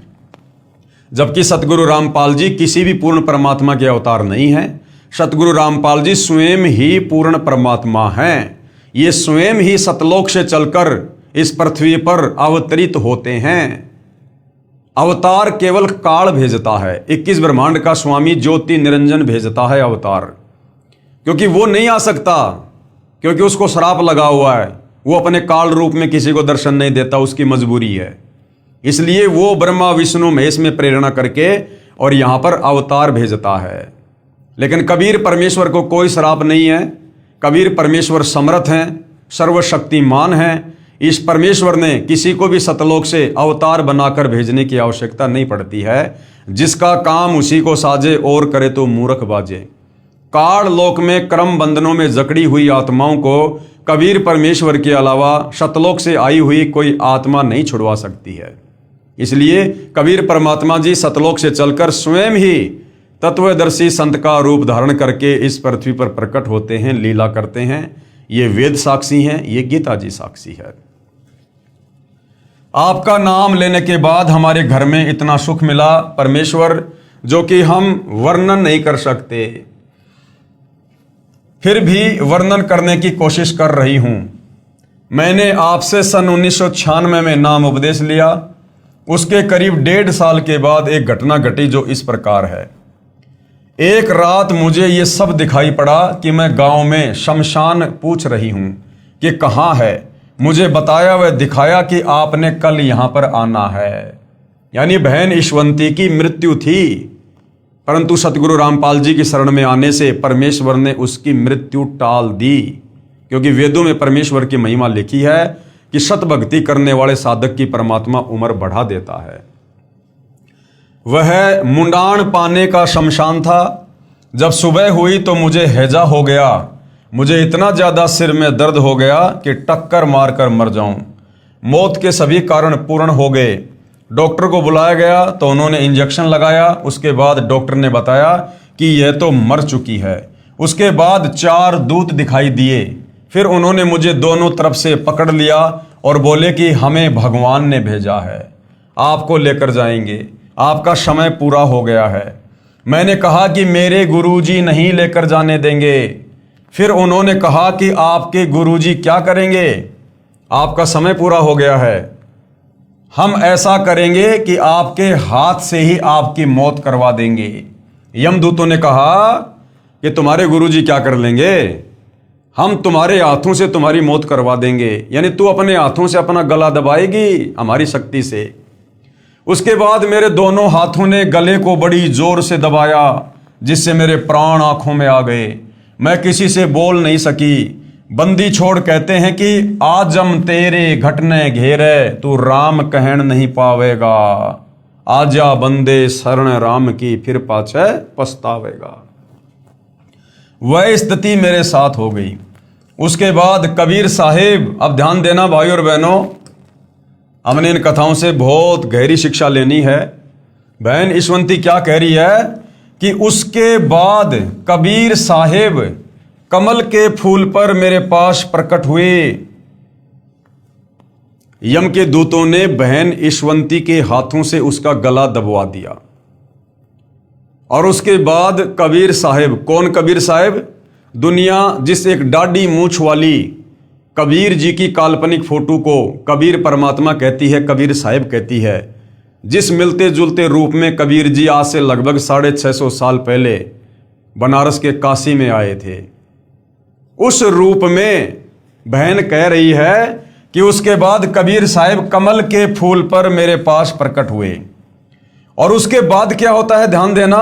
जबकि सतगुरु रामपाल जी किसी भी पूर्ण परमात्मा के अवतार नहीं हैं। सतगुरु रामपाल जी स्वयं ही पूर्ण परमात्मा हैं। ये स्वयं ही सतलोक से चलकर इस पृथ्वी पर अवतरित होते हैं। अवतार केवल काल भेजता है। 21 ब्रह्मांड का स्वामी ज्योति निरंजन भेजता है अवतार, क्योंकि वो नहीं आ सकता, क्योंकि उसको श्राप लगा हुआ है। वो अपने काल रूप में किसी को दर्शन नहीं देता, उसकी मजबूरी है। इसलिए वो ब्रह्मा विष्णु महेश में प्रेरणा करके और यहां पर अवतार भेजता है। लेकिन कबीर परमेश्वर को कोई श्राप नहीं है। कबीर परमेश्वर समर्थ हैं, सर्वशक्तिमान हैं। इस परमेश्वर ने किसी को भी सतलोक से अवतार बनाकर भेजने की आवश्यकता नहीं पड़ती है। जिसका काम उसी को साजे और करे तो मूर्ख बाजे। काल लोक में क्रम बंधनों में जकड़ी हुई आत्माओं को कबीर परमेश्वर के अलावा सतलोक से आई हुई कोई आत्मा नहीं छुड़वा सकती है। इसलिए कबीर परमात्मा जी सतलोक से चलकर स्वयं ही तत्वदर्शी संत का रूप धारण करके इस पृथ्वी पर प्रकट होते हैं, लीला करते हैं। ये वेद साक्षी हैं, ये गीता जी साक्षी है। आपका नाम लेने के बाद हमारे घर में इतना सुख मिला परमेश्वर, जो कि हम वर्णन नहीं कर सकते। फिर भी वर्णन करने की कोशिश कर रही हूं। मैंने आपसे सन 1996 में नाम उपदेश लिया। उसके करीब 1.5 साल के बाद एक घटना घटी जो इस प्रकार है। एक रात मुझे ये सब दिखाई पड़ा कि मैं गांव में शमशान पूछ रही हूं कि कहाँ है। मुझे बताया व दिखाया कि आपने कल यहां पर आना है। यानी बहन ईश्वंती की मृत्यु थी, परंतु सतगुरु रामपाल जी की शरण में आने से परमेश्वर ने उसकी मृत्यु टाल दी। क्योंकि वेदों में परमेश्वर की महिमा लिखी है कि सत भक्ति करने वाले साधक की परमात्मा उम्र बढ़ा देता है। वह मुंडान पाने का शमशान था। जब सुबह हुई तो मुझे हैजा हो गया। मुझे इतना ज़्यादा सिर में दर्द हो गया कि टक्कर मारकर मर जाऊं। मौत के सभी कारण पूर्ण हो गए। डॉक्टर को बुलाया गया तो उन्होंने इंजेक्शन लगाया। उसके बाद डॉक्टर ने बताया कि यह तो मर चुकी है। उसके बाद 4 दूत दिखाई दिए। फिर उन्होंने मुझे दोनों तरफ से पकड़ लिया और बोले कि हमें भगवान ने भेजा है, आपको लेकर जाएंगे, आपका समय पूरा हो गया है। मैंने कहा कि मेरे गुरुजी नहीं लेकर जाने देंगे। फिर उन्होंने कहा कि आपके गुरुजी क्या करेंगे, आपका समय पूरा हो गया है। हम ऐसा करेंगे कि आपके हाथ से ही आपकी मौत करवा देंगे। यमदूतों ने कहा कि तुम्हारे गुरुजी क्या कर लेंगे, हम तुम्हारे हाथों से तुम्हारी मौत करवा देंगे। यानी तू अपने हाथों से अपना गला दबाएगी हमारी शक्ति से। उसके बाद मेरे दोनों हाथों ने गले को बड़ी जोर से दबाया, जिससे मेरे प्राण आंखों में आ गए। मैं किसी से बोल नहीं सकी। बंदी छोड़ कहते हैं कि आजम तेरे घटने घेरे, तू राम कहन नहीं पावेगा। आजा बंदे शरण राम की, फिर पाछे पछतावेगा। वह स्थिति मेरे साथ हो गई। उसके बाद कबीर साहिब, अब ध्यान देना भाई और बहनों, हमने इन कथाओं से बहुत गहरी शिक्षा लेनी है। बहन ईशवंती क्या कह रही है कि उसके बाद कबीर साहेब कमल के फूल पर मेरे पास प्रकट हुए। यम के दूतों ने बहन ईशवंती के हाथों से उसका गला दबवा दिया और उसके बाद कबीर साहेब, कौन कबीर साहेब? दुनिया जिस एक डाढ़ी मूछ वाली कबीर जी की काल्पनिक फोटो को कबीर परमात्मा कहती है, कबीर साहेब कहती है, जिस मिलते जुलते रूप में कबीर जी आज से लगभग 650 साल पहले बनारस के काशी में आए थे, उस रूप में बहन कह रही है कि उसके बाद कबीर साहेब कमल के फूल पर मेरे पास प्रकट हुए। और उसके बाद क्या होता है, ध्यान देना,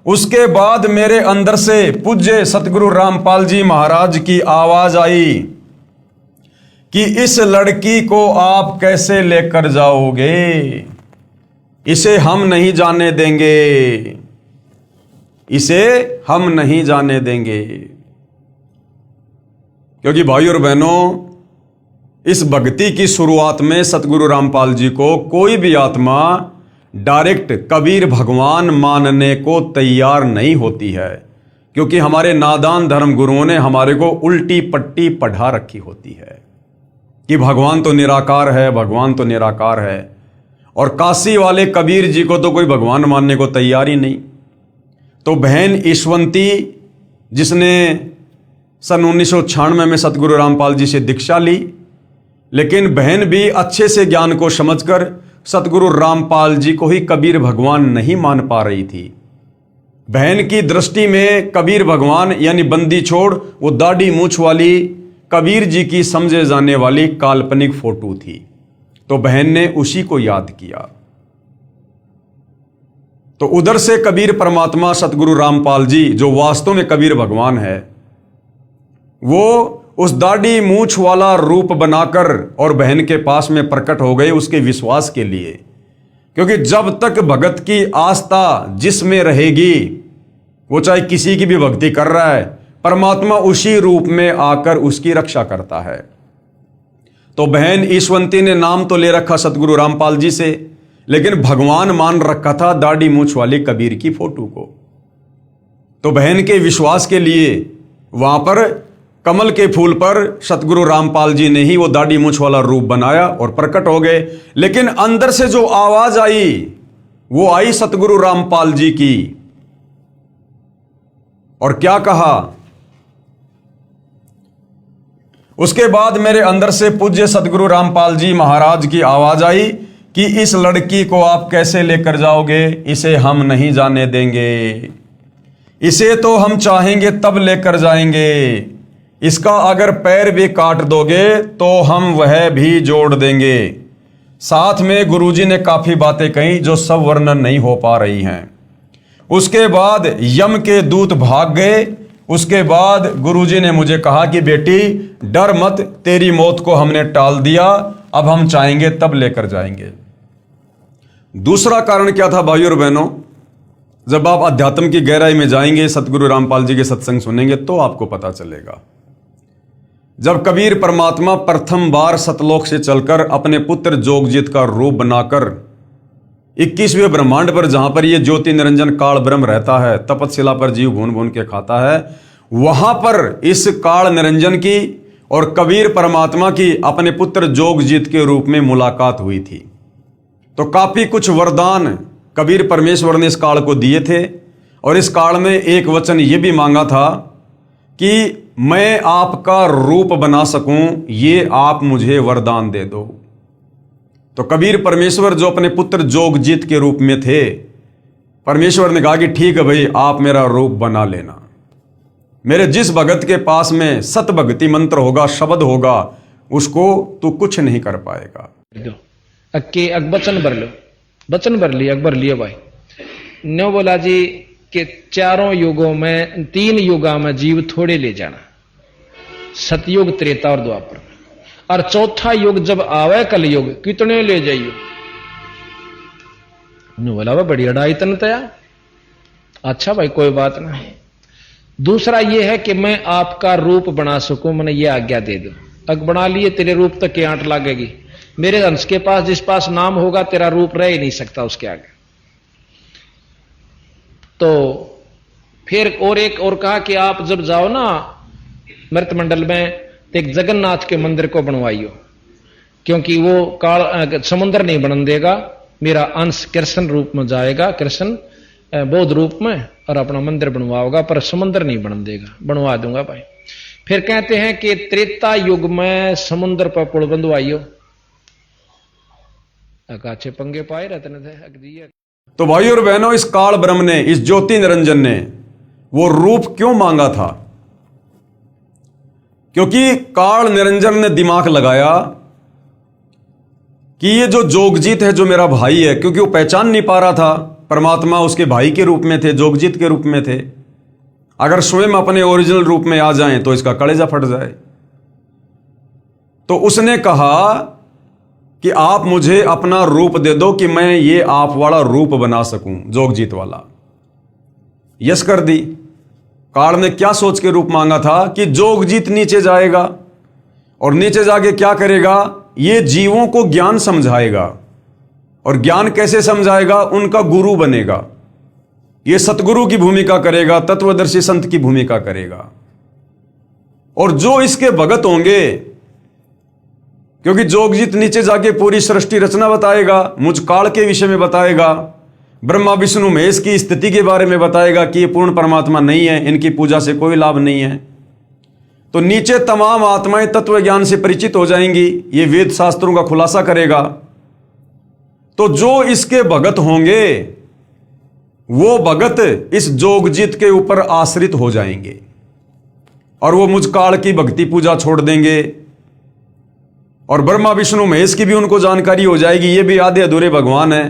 उसके बाद मेरे अंदर से पूज्य सतगुरु रामपाल जी महाराज की आवाज आई कि इस लड़की को आप कैसे लेकर जाओगे, इसे हम नहीं जाने देंगे, इसे हम नहीं जाने देंगे। क्योंकि भाई और बहनों, इस भक्ति की शुरुआत में सतगुरु रामपाल जी को कोई भी आत्मा डायरेक्ट कबीर भगवान मानने को तैयार नहीं होती है, क्योंकि हमारे नादान धर्म गुरुओं ने हमारे को उल्टी पट्टी पढ़ा रखी होती है कि भगवान तो निराकार है, भगवान तो निराकार है। और काशी वाले कबीर जी को तो कोई भगवान मानने को तैयार ही नहीं। तो बहन ईशवंती, जिसने सन 1996 में सतगुरु रामपाल जी से दीक्षा ली, लेकिन बहन भी अच्छे से ज्ञान को समझकर सतगुरु रामपाल जी को ही कबीर भगवान नहीं मान पा रही थी। बहन की दृष्टि में कबीर भगवान यानी बंदी छोड़ वो दाढ़ी मूछ वाली कबीर जी की समझे जाने वाली काल्पनिक फोटो थी। तो बहन ने उसी को याद किया। तो उधर से कबीर परमात्मा सतगुरु रामपाल जी, जो वास्तव में कबीर भगवान है, वो उस दाढ़ी मूछ वाला रूप बनाकर और बहन के पास में प्रकट हो गए उसके विश्वास के लिए। क्योंकि जब तक भगत की आस्था जिसमें रहेगी, वो चाहे किसी की भी भक्ति कर रहा है, परमात्मा उसी रूप में आकर उसकी रक्षा करता है। तो बहन ईशवंती ने नाम तो ले रखा सतगुरु रामपाल जी से, लेकिन भगवान मान रखा था दाढ़ी मूछ वाली कबीर की फोटो को। तो बहन के विश्वास के लिए वहां पर कमल के फूल पर सतगुरु रामपाल जी ने ही वो दाढ़ी मूछ वाला रूप बनाया और प्रकट हो गए। लेकिन अंदर से जो आवाज आई, वो आई सतगुरु रामपाल जी की। और क्या कहा? उसके बाद मेरे अंदर से पूज्य सतगुरु रामपाल जी महाराज की आवाज आई कि इस लड़की को आप कैसे लेकर जाओगे, इसे हम नहीं जाने देंगे, इसे तो हम चाहेंगे तब लेकर जाएंगे, इसका अगर पैर भी काट दोगे तो हम वह भी जोड़ देंगे। साथ में गुरुजी ने काफी बातें कही जो सब वर्णन नहीं हो पा रही हैं। उसके बाद यम के दूत भाग गए। उसके बाद गुरुजी ने मुझे कहा कि बेटी डर मत, तेरी मौत को हमने टाल दिया, अब हम चाहेंगे तब लेकर जाएंगे। दूसरा कारण क्या था भाइयों और बहनों? जब आप अध्यात्म की गहराई में जाएंगे, सतगुरु रामपाल जी के सत्संग सुनेंगे, तो आपको पता चलेगा। जब कबीर परमात्मा प्रथम बार सतलोक से चलकर अपने पुत्र जोगजीत का रूप बनाकर 21वें ब्रह्मांड पर, जहां पर ये ज्योति निरंजन काल ब्रह्म रहता है, तपतशिला पर जीव भून भून के खाता है, वहां पर इस काल निरंजन की और कबीर परमात्मा की अपने पुत्र जोगजीत के रूप में मुलाकात हुई थी। तो काफी कुछ वरदान कबीर परमेश्वर ने इस काल को दिए थे। और इस काल में एक वचन ये भी मांगा था कि मैं आपका रूप बना सकूं, ये आप मुझे वरदान दे दो। तो कबीर परमेश्वर जो अपने पुत्र जोगजीत के रूप में थे, परमेश्वर ने कहा कि ठीक है भाई, आप मेरा रूप बना लेना। मेरे जिस भगत के पास में सत भक्ति मंत्र होगा, शब्द होगा, उसको तू कुछ नहीं कर पाएगा। अक्के वचन भर लो, वचन भर लिया, अकबर लिए भाई न्यो बोला जी कि चारों युगों में, 3 युगा में जीव थोड़े ले जाना, सतयुग, त्रेता और द्वापर, और चौथा युग जब आवे कलयुग, कितने ले जाइयो। बोला वह बड़ी अड़ाई तन तया। अच्छा भाई कोई बात नहीं। दूसरा यह है कि मैं आपका रूप बना सकूं, मैंने ये आज्ञा दे दो। अग बना लिए, तेरे रूप तक के आंट लगेगी, मेरे अंश के पास जिस पास नाम होगा तेरा रूप रह ही नहीं सकता उसके आगे। तो फिर और एक और कहा कि आप जब जाओ ना मृत मंडल में तो एक जगन्नाथ के मंदिर को बनवाइयो, क्योंकि वो काल समुद्र नहीं बनन देगा, मेरा अंश कृष्ण रूप में जाएगा, कृष्ण बौद्ध रूप में, और अपना मंदिर बनवाओगा, पर समुद्र नहीं बनन देगा। बनवा दूंगा भाई। फिर कहते हैं कि त्रेता युग में समुद्र पर पुल बंधवाइयो। अकाछे पंगे पाए रहते थे। तो भाई और बहनों, इस काल ब्रह्म ने, इस ज्योति निरंजन ने वो रूप क्यों मांगा था? क्योंकि काल निरंजन ने दिमाग लगाया कि ये जो जोगजीत है, जो मेरा भाई है, क्योंकि वो पहचान नहीं पा रहा था परमात्मा उसके भाई के रूप में थे, जोगजीत के रूप में थे। अगर स्वयं अपने ओरिजिनल रूप में आ जाएं तो इसका कलेजा फट जाए। तो उसने कहा कि आप मुझे अपना रूप दे दो कि मैं ये आप वाला रूप बना सकूं, जोगजीत वाला। यस कर दी। काल ने क्या सोच के रूप मांगा था कि जोगजीत नीचे जाएगा और नीचे जाके क्या करेगा, ये जीवों को ज्ञान समझाएगा। और ज्ञान कैसे समझाएगा? उनका गुरु बनेगा। ये सतगुरु की भूमिका करेगा, तत्वदर्शी संत की भूमिका करेगा। और जो इसके भगत होंगे, क्योंकि जोगजीत नीचे जाके पूरी सृष्टि रचना बताएगा, मुझ काल के विषय में बताएगा, ब्रह्मा विष्णु महेश की स्थिति के बारे में बताएगा कि ये पूर्ण परमात्मा नहीं है, इनकी पूजा से कोई लाभ नहीं है। तो नीचे तमाम आत्माएं तत्व ज्ञान से परिचित हो जाएंगी। ये वेद शास्त्रों का खुलासा करेगा। तो जो इसके भगत होंगे वो भगत इस जोगजीत के ऊपर आश्रित हो जाएंगे और वो मुझ काल की भक्ति पूजा छोड़ देंगे। और ब्रह्मा विष्णु महेश की भी उनको जानकारी हो जाएगी, ये भी आधे अधूरे भगवान है।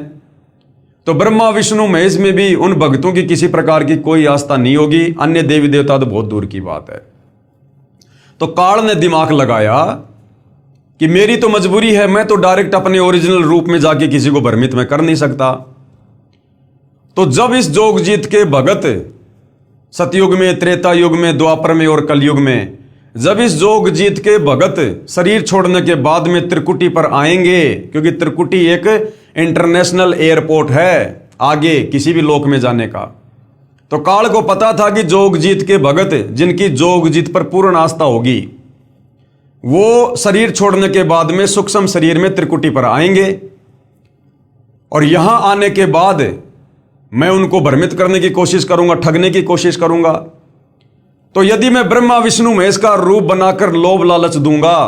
तो ब्रह्मा विष्णु महेश में भी उन भक्तों की किसी प्रकार की कोई आस्था नहीं होगी। अन्य देवी देवता तो बहुत दूर की बात है। तो काल ने दिमाग लगाया कि मेरी तो मजबूरी है, मैं तो डायरेक्ट अपने ओरिजिनल रूप में जाके किसी को भ्रमित में कर नहीं सकता। तो जब इस जोगजीत के भगत सतयुग में, त्रेता युग में, द्वापर में और कलयुग में, जब इस जोगजीत के भगत शरीर छोड़ने के बाद में त्रिकुटी पर आएंगे, क्योंकि त्रिकुटी एक इंटरनेशनल एयरपोर्ट है आगे किसी भी लोक में जाने का, तो काल को पता था कि जोगजीत के भगत जिनकी जोगजीत पर पूर्ण आस्था होगी, वो शरीर छोड़ने के बाद में सूक्ष्म शरीर में त्रिकुटी पर आएंगे। और यहां आने के बाद मैं उनको भ्रमित करने की कोशिश करूंगा, ठगने की कोशिश करूंगा। तो यदि मैं ब्रह्मा विष्णु महेश का रूप बनाकर लोभ लालच दूंगा,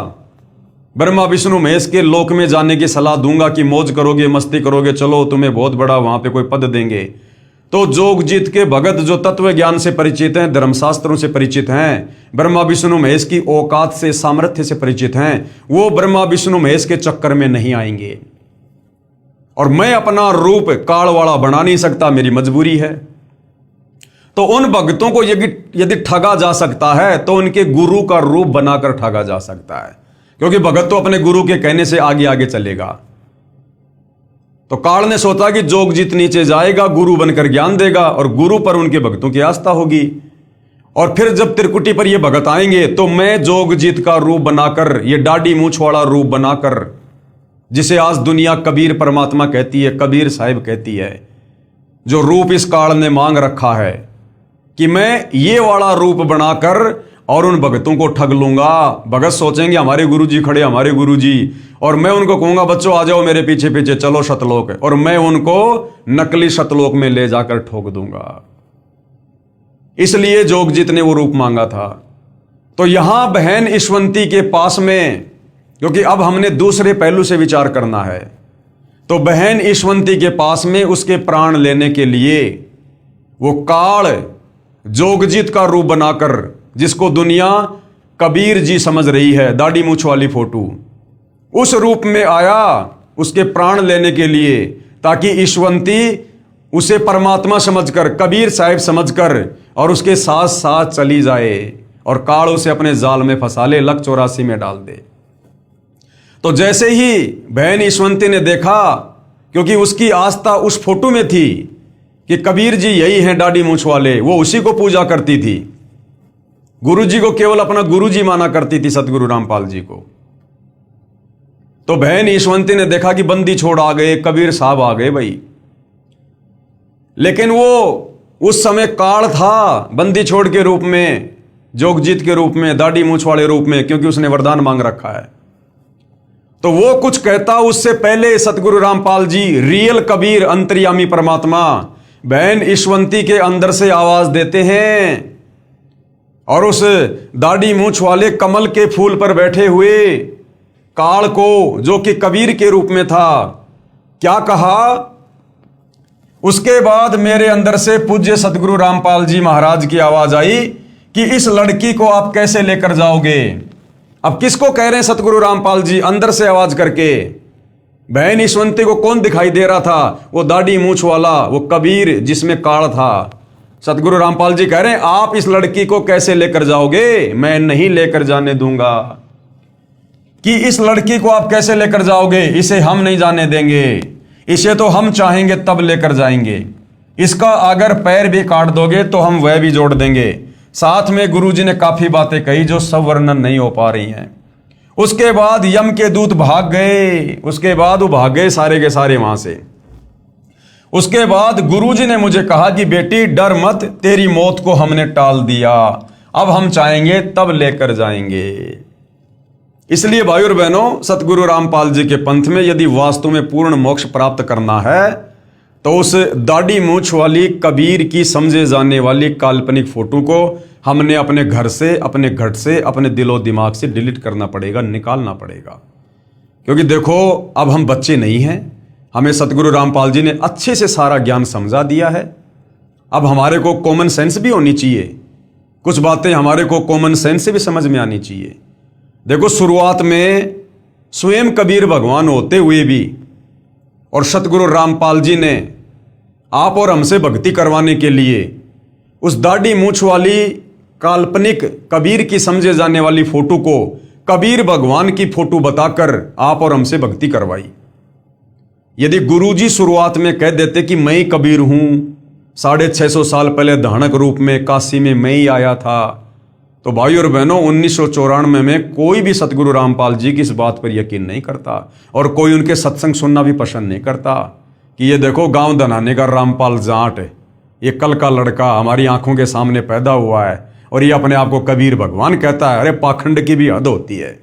ब्रह्मा विष्णु महेश के लोक में जाने की सलाह दूंगा कि मौज करोगे, मस्ती करोगे, चलो तुम्हें बहुत बड़ा वहां पे कोई पद देंगे, तो जोगजीत के भगत जो तत्व ज्ञान से परिचित हैं, धर्मशास्त्रों से परिचित हैं, ब्रह्मा विष्णु महेश की औकात से, सामर्थ्य से परिचित हैं, वो ब्रह्मा विष्णु महेश के चक्कर में नहीं आएंगे। और मैं अपना रूप काल वाला बना नहीं सकता, मेरी मजबूरी है। तो उन भक्तों को यदि ठगा जा सकता है तो उनके गुरु का रूप बनाकर ठगा जा सकता है, क्योंकि भगत तो अपने गुरु के कहने से आगे आगे चलेगा। तो काल ने सोचा कि जोगजीत नीचे जाएगा, गुरु बनकर ज्ञान देगा और गुरु पर उनके भक्तों की आस्था होगी। और फिर जब त्रिकुटी पर ये भगत आएंगे तो मैं जोगजीत का रूप बनाकर, ये दाढ़ी मूंछ वाला रूप बनाकर, जिसे आज दुनिया कबीर परमात्मा कहती है, कबीर साहिब कहती है, जो रूप इस काल ने मांग रखा है कि मैं ये वाला रूप बनाकर और उन भगतों को ठग लूंगा। भगत सोचेंगे हमारे गुरुजी खड़े, हमारे गुरुजी, और मैं उनको कहूंगा बच्चों आ जाओ मेरे पीछे पीछे, चलो शतलोक, और मैं उनको नकली शतलोक में ले जाकर ठोक दूंगा। इसलिए जोगजीत ने वो रूप मांगा था। तो यहां बहन ईश्वंती के पास में, क्योंकि अब हमने दूसरे पहलू से विचार करना है, तो बहन ईश्वंती के पास में उसके प्राण लेने के लिए वो काल जोगजीत का रूप बनाकर, जिसको दुनिया कबीर जी समझ रही है, दाढ़ी मूछ वाली फोटो, उस रूप में आया उसके प्राण लेने के लिए, ताकि ईश्वंती उसे परमात्मा समझकर, कबीर साहिब समझकर और उसके साथ साथ चली जाए और काल उसे अपने जाल में फंसा ले, लक 84 में डाल दे। तो जैसे ही बहन ईश्वंती ने देखा, क्योंकि उसकी आस्था उस फोटो में थी कि कबीर जी यही हैं दाढ़ी मूछ वाले, वो उसी को पूजा करती थी, गुरु जी को केवल अपना गुरु जी माना करती थी, सतगुरु रामपाल जी को। तो बहन ईशवंती ने देखा कि बंदी छोड़ आ गए, कबीर साहब आ गए भाई। लेकिन वो उस समय काल था, बंदी छोड़ के रूप में, जोगजीत के रूप में, दाढ़ी मूछ वाले रूप में, क्योंकि उसने वरदान मांग रखा है। तो वो कुछ कहता उससे पहले सतगुरु रामपाल जी, रियल कबीर, अंतर्यामी परमात्मा, बहन ईशवंती के अंदर से आवाज देते हैं और उस दाढ़ी मूछ वाले कमल के फूल पर बैठे हुए काल को, जो कि कबीर के रूप में था, क्या कहा? उसके बाद मेरे अंदर से पूज्य सतगुरु रामपाल जी महाराज की आवाज आई कि इस लड़की को आप कैसे लेकर जाओगे? अब किसको कह रहे हैं सतगुरु रामपाल जी अंदर से आवाज करके? बहन ईशवंती को कौन दिखाई दे रहा था? वो दाढ़ी मूछ वाला, वो कबीर जिसमें काल था। सतगुरु रामपाल जी कह रहे हैं आप इस लड़की को कैसे लेकर जाओगे? मैं नहीं लेकर जाने दूंगा। कि इस लड़की को आप कैसे लेकर जाओगे? इसे हम नहीं जाने देंगे, इसे तो हम चाहेंगे तब लेकर जाएंगे। इसका अगर पैर भी काट दोगे तो हम वह भी जोड़ देंगे। साथ में गुरुजी ने काफी बातें कही जो सब वर्णन नहीं हो पा रही हैं। उसके बाद यम के दूत भाग गए, उसके बाद वो भाग गए सारे के सारे वहां से। उसके बाद गुरुजी ने मुझे कहा कि बेटी डर मत, तेरी मौत को हमने टाल दिया, अब हम चाहेंगे तब लेकर जाएंगे। इसलिए भाइयों और बहनों, सतगुरु रामपाल जी के पंथ में यदि वास्तव में पूर्ण मोक्ष प्राप्त करना है तो उस दाढ़ी मूछ वाली कबीर की समझे जाने वाली काल्पनिक फोटो को हमने अपने घर से, अपने घट से, अपने दिलो दिमाग से डिलीट करना पड़ेगा, निकालना पड़ेगा। क्योंकि देखो अब हम बच्चे नहीं हैं, हमें सतगुरु रामपाल जी ने अच्छे से सारा ज्ञान समझा दिया है। अब हमारे को कॉमन सेंस भी होनी चाहिए, कुछ बातें हमारे को कॉमन सेंस से भी समझ में आनी चाहिए। देखो शुरुआत में स्वयं कबीर भगवान होते हुए भी और सतगुरु रामपाल जी ने आप और हमसे भक्ति करवाने के लिए उस दाढ़ी मूछ वाली काल्पनिक कबीर की समझे जाने वाली फोटो को कबीर भगवान की फोटो बताकर आप और हमसे भक्ति करवाई। यदि गुरुजी शुरुआत में कह देते कि मैं ही कबीर हूं, 650 साल पहले धानक रूप में काशी में मैं ही आया था, तो भाई और बहनों 1994 में कोई भी सतगुरु रामपाल जी की इस बात पर यकीन नहीं करता और कोई उनके सत्संग सुनना भी पसंद नहीं करता कि ये देखो गांव धनाने का रामपाल जाट, ये कल का लड़का हमारी आंखों के सामने पैदा हुआ है और ये अपने आप को कबीर भगवान कहता है। अरे पाखंड की भी हद होती है।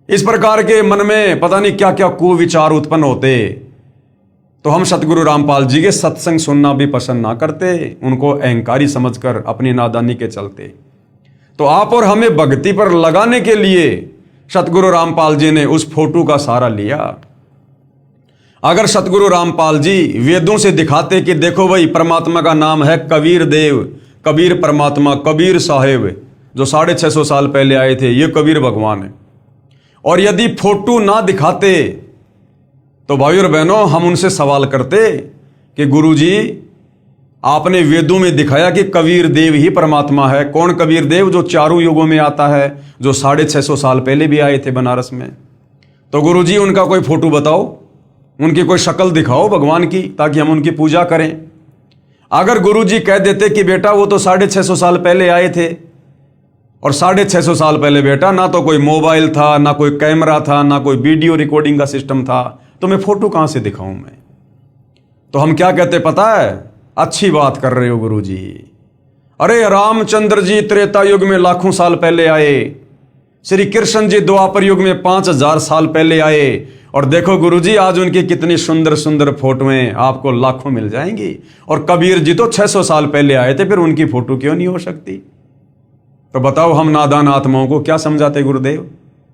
इस प्रकार के मन में पता नहीं क्या क्या कुविचार उत्पन्न होते, तो हम सतगुरु रामपाल जी के सत्संग सुनना भी पसंद ना करते, उनको अहंकारी समझकर अपनी नादानी के चलते। तो आप और हमें भक्ति पर लगाने के लिए सतगुरु रामपाल जी ने उस फोटो का सहारा लिया। अगर सतगुरु रामपाल जी वेदों से दिखाते कि देखो भाई परमात्मा का नाम है कबीर देव, कबीर परमात्मा, कबीर साहेब जो 650 साल पहले आए थे, ये कबीर भगवान है, और यदि फोटो ना दिखाते तो भाई और बहनों हम उनसे सवाल करते कि गुरुजी आपने वेदों में दिखाया कि कबीर देव ही परमात्मा है। कौन कबीर देव? जो चारों युगों में आता है, जो 650 साल पहले भी आए थे बनारस में। तो गुरुजी उनका कोई फोटो बताओ, उनकी कोई शक्ल दिखाओ भगवान की, ताकि हम उनकी पूजा करें। अगर गुरुजी कह देते कि बेटा वो तो 650 साल पहले आए थे, और 650 साल पहले बेटा ना तो कोई मोबाइल था, ना कोई कैमरा था, ना कोई वीडियो रिकॉर्डिंग का सिस्टम था, तो मैं फोटो कहां से दिखाऊं मैं? तो हम क्या कहते पता है? अच्छी बात कर रहे हो गुरुजी, अरे रामचंद्र जी त्रेता युग में लाखों साल पहले आए, श्री कृष्ण जी द्वापर युग में 5000 साल पहले आए, और देखो गुरुजी आज उनकी कितनी सुंदर सुंदर फोटोएं आपको लाखों मिल जाएंगी। और कबीर जी तो 600 साल पहले आए थे, फिर उनकी फोटो क्यों नहीं हो सकती? तो बताओ हम नादान आत्माओं को क्या समझाते गुरुदेव?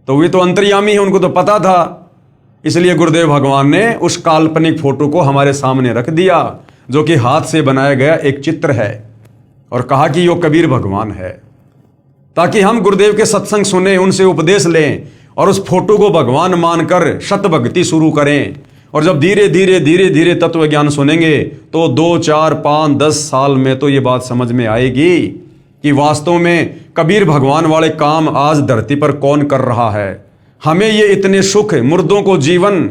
तो वे तो अंतर्यामी है, उनको तो पता था। इसलिए गुरुदेव भगवान ने उस काल्पनिक फोटो को हमारे सामने रख दिया, जो कि हाथ से बनाया गया एक चित्र है, और कहा कि यो कबीर भगवान है, ताकि हम गुरुदेव के सत्संग सुने, उनसे उपदेश लें और उस फोटो को भगवान मानकर शत भक्ति शुरू करें। और जब धीरे धीरे धीरे धीरे तत्व ज्ञान सुनेंगे तो 2, 4, 5, 10 साल में तो ये बात समझ में आएगी कि वास्तव में कबीर भगवान वाले काम आज धरती पर कौन कर रहा है। हमें ये इतने सुख, मुर्दों को जीवन,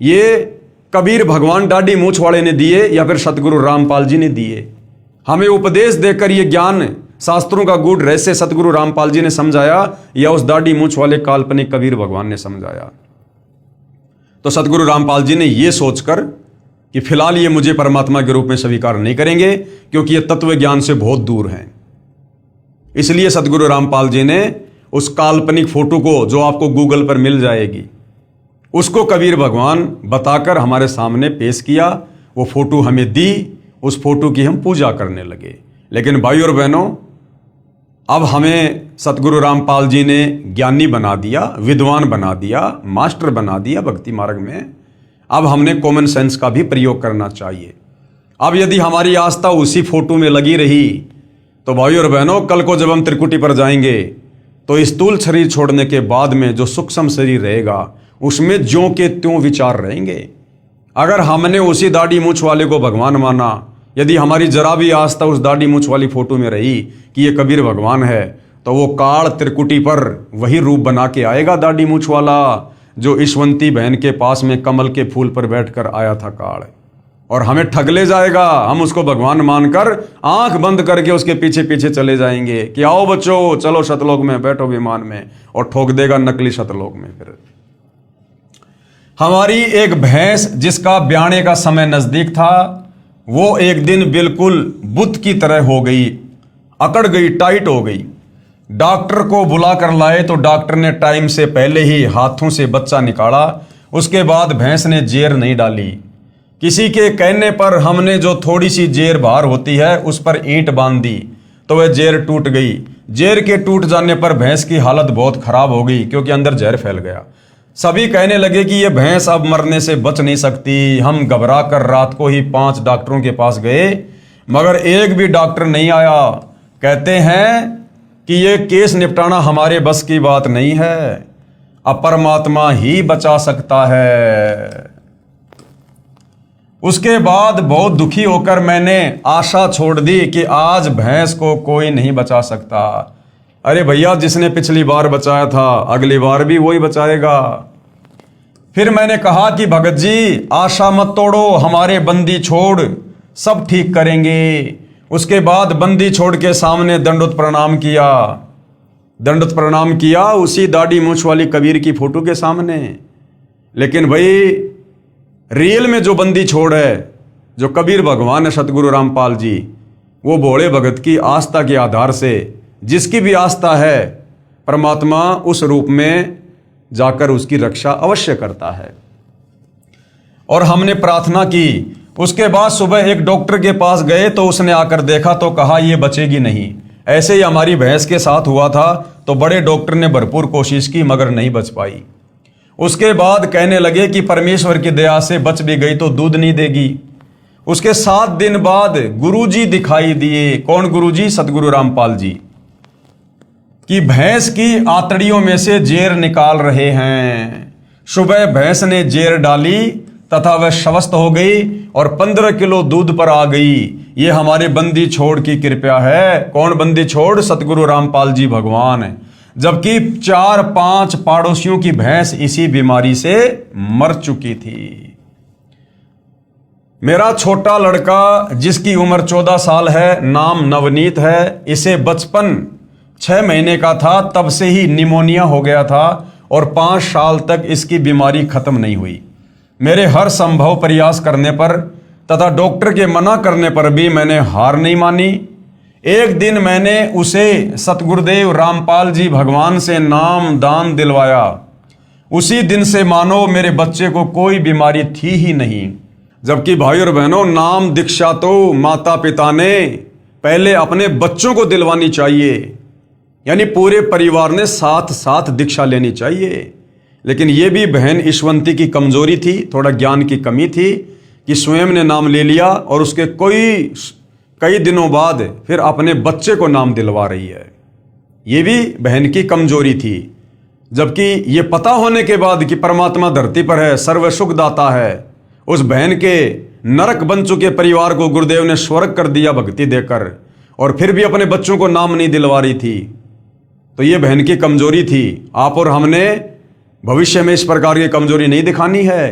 ये कबीर भगवान दाढ़ी मूछ वाले ने दिए या फिर सतगुरु रामपाल जी ने दिए? हमें उपदेश देकर ये ज्ञान, शास्त्रों का गूढ़ रहस्य सतगुरु रामपाल जी ने समझाया या उस दाढ़ी मूछ वाले काल्पनिक कबीर भगवान ने समझाया? तो सतगुरु रामपाल जी ने ये सोचकर कि फिलहाल ये मुझे परमात्मा के रूप में स्वीकार नहीं करेंगे, क्योंकि ये तत्व ज्ञान से बहुत दूर हैं। इसलिए सतगुरु रामपाल जी ने उस काल्पनिक फोटो को, जो आपको गूगल पर मिल जाएगी, उसको कबीर भगवान बताकर हमारे सामने पेश किया। वो फोटो हमें दी, उस फोटो की हम पूजा करने लगे। लेकिन भाई और बहनों, अब हमें सतगुरु रामपाल जी ने ज्ञानी बना दिया, विद्वान बना दिया, मास्टर बना दिया भक्ति मार्ग में। अब हमने कॉमन सेंस का भी प्रयोग करना चाहिए। अब यदि हमारी आस्था उसी फोटो में लगी रही तो भाई और बहनों, कल को जब हम त्रिकुटी पर जाएंगे तो स्थूल शरीर छोड़ने के बाद में जो सूक्ष्म शरीर रहेगा उसमें ज्यों के त्यों विचार रहेंगे। अगर हमने उसी दाढ़ी मूछ वाले को भगवान माना, यदि हमारी जरा भी आस्था उस दाढ़ी मूछ वाली फोटो में रही कि ये कबीर भगवान है, तो वो काल त्रिकुटी पर वही रूप बना के आएगा दाढ़ी मूछ वाला, जो ईशवंती बहन के पास में कमल के फूल पर बैठकर आया था काल, और हमें ठग ले जाएगा। हम उसको भगवान मानकर आंख बंद करके उसके पीछे पीछे चले जाएंगे कि आओ बच्चों चलो सतलोक में, बैठो विमान में, और ठोक देगा नकली सतलोक में। फिर हमारी एक भैंस जिसका ब्याने का समय नजदीक था, वो एक दिन बिल्कुल बुत की तरह हो गई, अकड़ गई, टाइट हो गई। डॉक्टर को बुला कर लाए तो डॉक्टर ने टाइम से पहले ही हाथों से बच्चा निकाला। उसके बाद भैंस ने जेर नहीं डाली। किसी के कहने पर हमने जो थोड़ी सी जेर बाहर होती है उस पर ईंट बांध दी तो वह जेर टूट गई। जेर के टूट जाने पर भैंस की हालत बहुत खराब हो गई, क्योंकि अंदर जहर फैल गया। सभी कहने लगे कि यह भैंस अब मरने से बच नहीं सकती। हम घबरा कर रात को ही 5 डॉक्टरों के पास गए, मगर एक भी डॉक्टर नहीं आया। कहते हैं कि यह केस निपटाना हमारे बस की बात नहीं है, अब परमात्मा ही बचा सकता है। उसके बाद बहुत दुखी होकर मैंने आशा छोड़ दी कि आज भैंस को कोई नहीं बचा सकता। अरे भैया, जिसने पिछली बार बचाया था अगली बार भी वही बचाएगा। फिर मैंने कहा कि भगत जी आशा मत तोड़ो, हमारे बंदी छोड़, सब ठीक करेंगे। उसके बाद बंदी छोड़ के सामने दंडोत प्रणाम किया। दंडोत प्रणाम किया उसी दाढ़ी मूछ वाली कबीर की फोटो के सामने। लेकिन भाई रियल में जो बंदी छोड़ है, जो कबीर भगवान है सतगुरु रामपाल जी, वो भोले भगत की आस्था के आधार से, जिसकी भी आस्था है, परमात्मा उस रूप में जाकर उसकी रक्षा अवश्य करता है। और हमने प्रार्थना की। उसके बाद सुबह एक डॉक्टर के पास गए तो उसने आकर देखा तो कहा ये बचेगी नहीं। ऐसे ही हमारी भैंस के साथ हुआ था, तो बड़े डॉक्टर ने भरपूर कोशिश की मगर नहीं बच पाई। उसके बाद कहने लगे कि परमेश्वर की दया से बच भी गई तो दूध नहीं देगी। उसके 7 दिन बाद गुरुजी दिखाई दिए। कौन गुरुजी? सतगुरु रामपाल जी, कि भैंस की आंतड़ियों में से जेर निकाल रहे हैं। सुबह भैंस ने जेर डाली तथा वह स्वस्थ हो गई और 15 किलो दूध पर आ गई। ये हमारे बंदी छोड़ की कृपा है। कौन बंदी छोड़? सतगुरु रामपाल जी भगवान। जबकि 4-5 पड़ोसियों की भैंस इसी बीमारी से मर चुकी थी। मेरा छोटा लड़का जिसकी उम्र 14 साल है, नाम नवनीत है, इसे बचपन 6 महीने का था तब से ही निमोनिया हो गया था और 5 साल तक इसकी बीमारी खत्म नहीं हुई। मेरे हर संभव प्रयास करने पर तथा डॉक्टर के मना करने पर भी मैंने हार नहीं मानी। एक दिन मैंने उसे सतगुरुदेव रामपाल जी भगवान से नाम दान दिलवाया। उसी दिन से मानो मेरे बच्चे को कोई बीमारी थी ही नहीं। जबकि भाई और बहनों, नाम दीक्षा तो माता पिता ने पहले अपने बच्चों को दिलवानी चाहिए, यानी पूरे परिवार ने साथ साथ दीक्षा लेनी चाहिए। लेकिन यह भी बहन ईशवंती की कमजोरी थी, थोड़ा ज्ञान की कमी थी कि स्वयं ने नाम ले लिया और उसके कई दिनों बाद फिर अपने बच्चे को नाम दिलवा रही है। यह भी बहन की कमजोरी थी। जबकि ये पता होने के बाद कि परमात्मा धरती पर है, सर्व सुख दाता है, उस बहन के नरक बन चुके परिवार को गुरुदेव ने स्वर्ग कर दिया भक्ति देकर, और फिर भी अपने बच्चों को नाम नहीं दिलवा रही थी। तो ये बहन की कमजोरी थी। आप और हमने भविष्य में इस प्रकार की कमजोरी नहीं दिखानी है।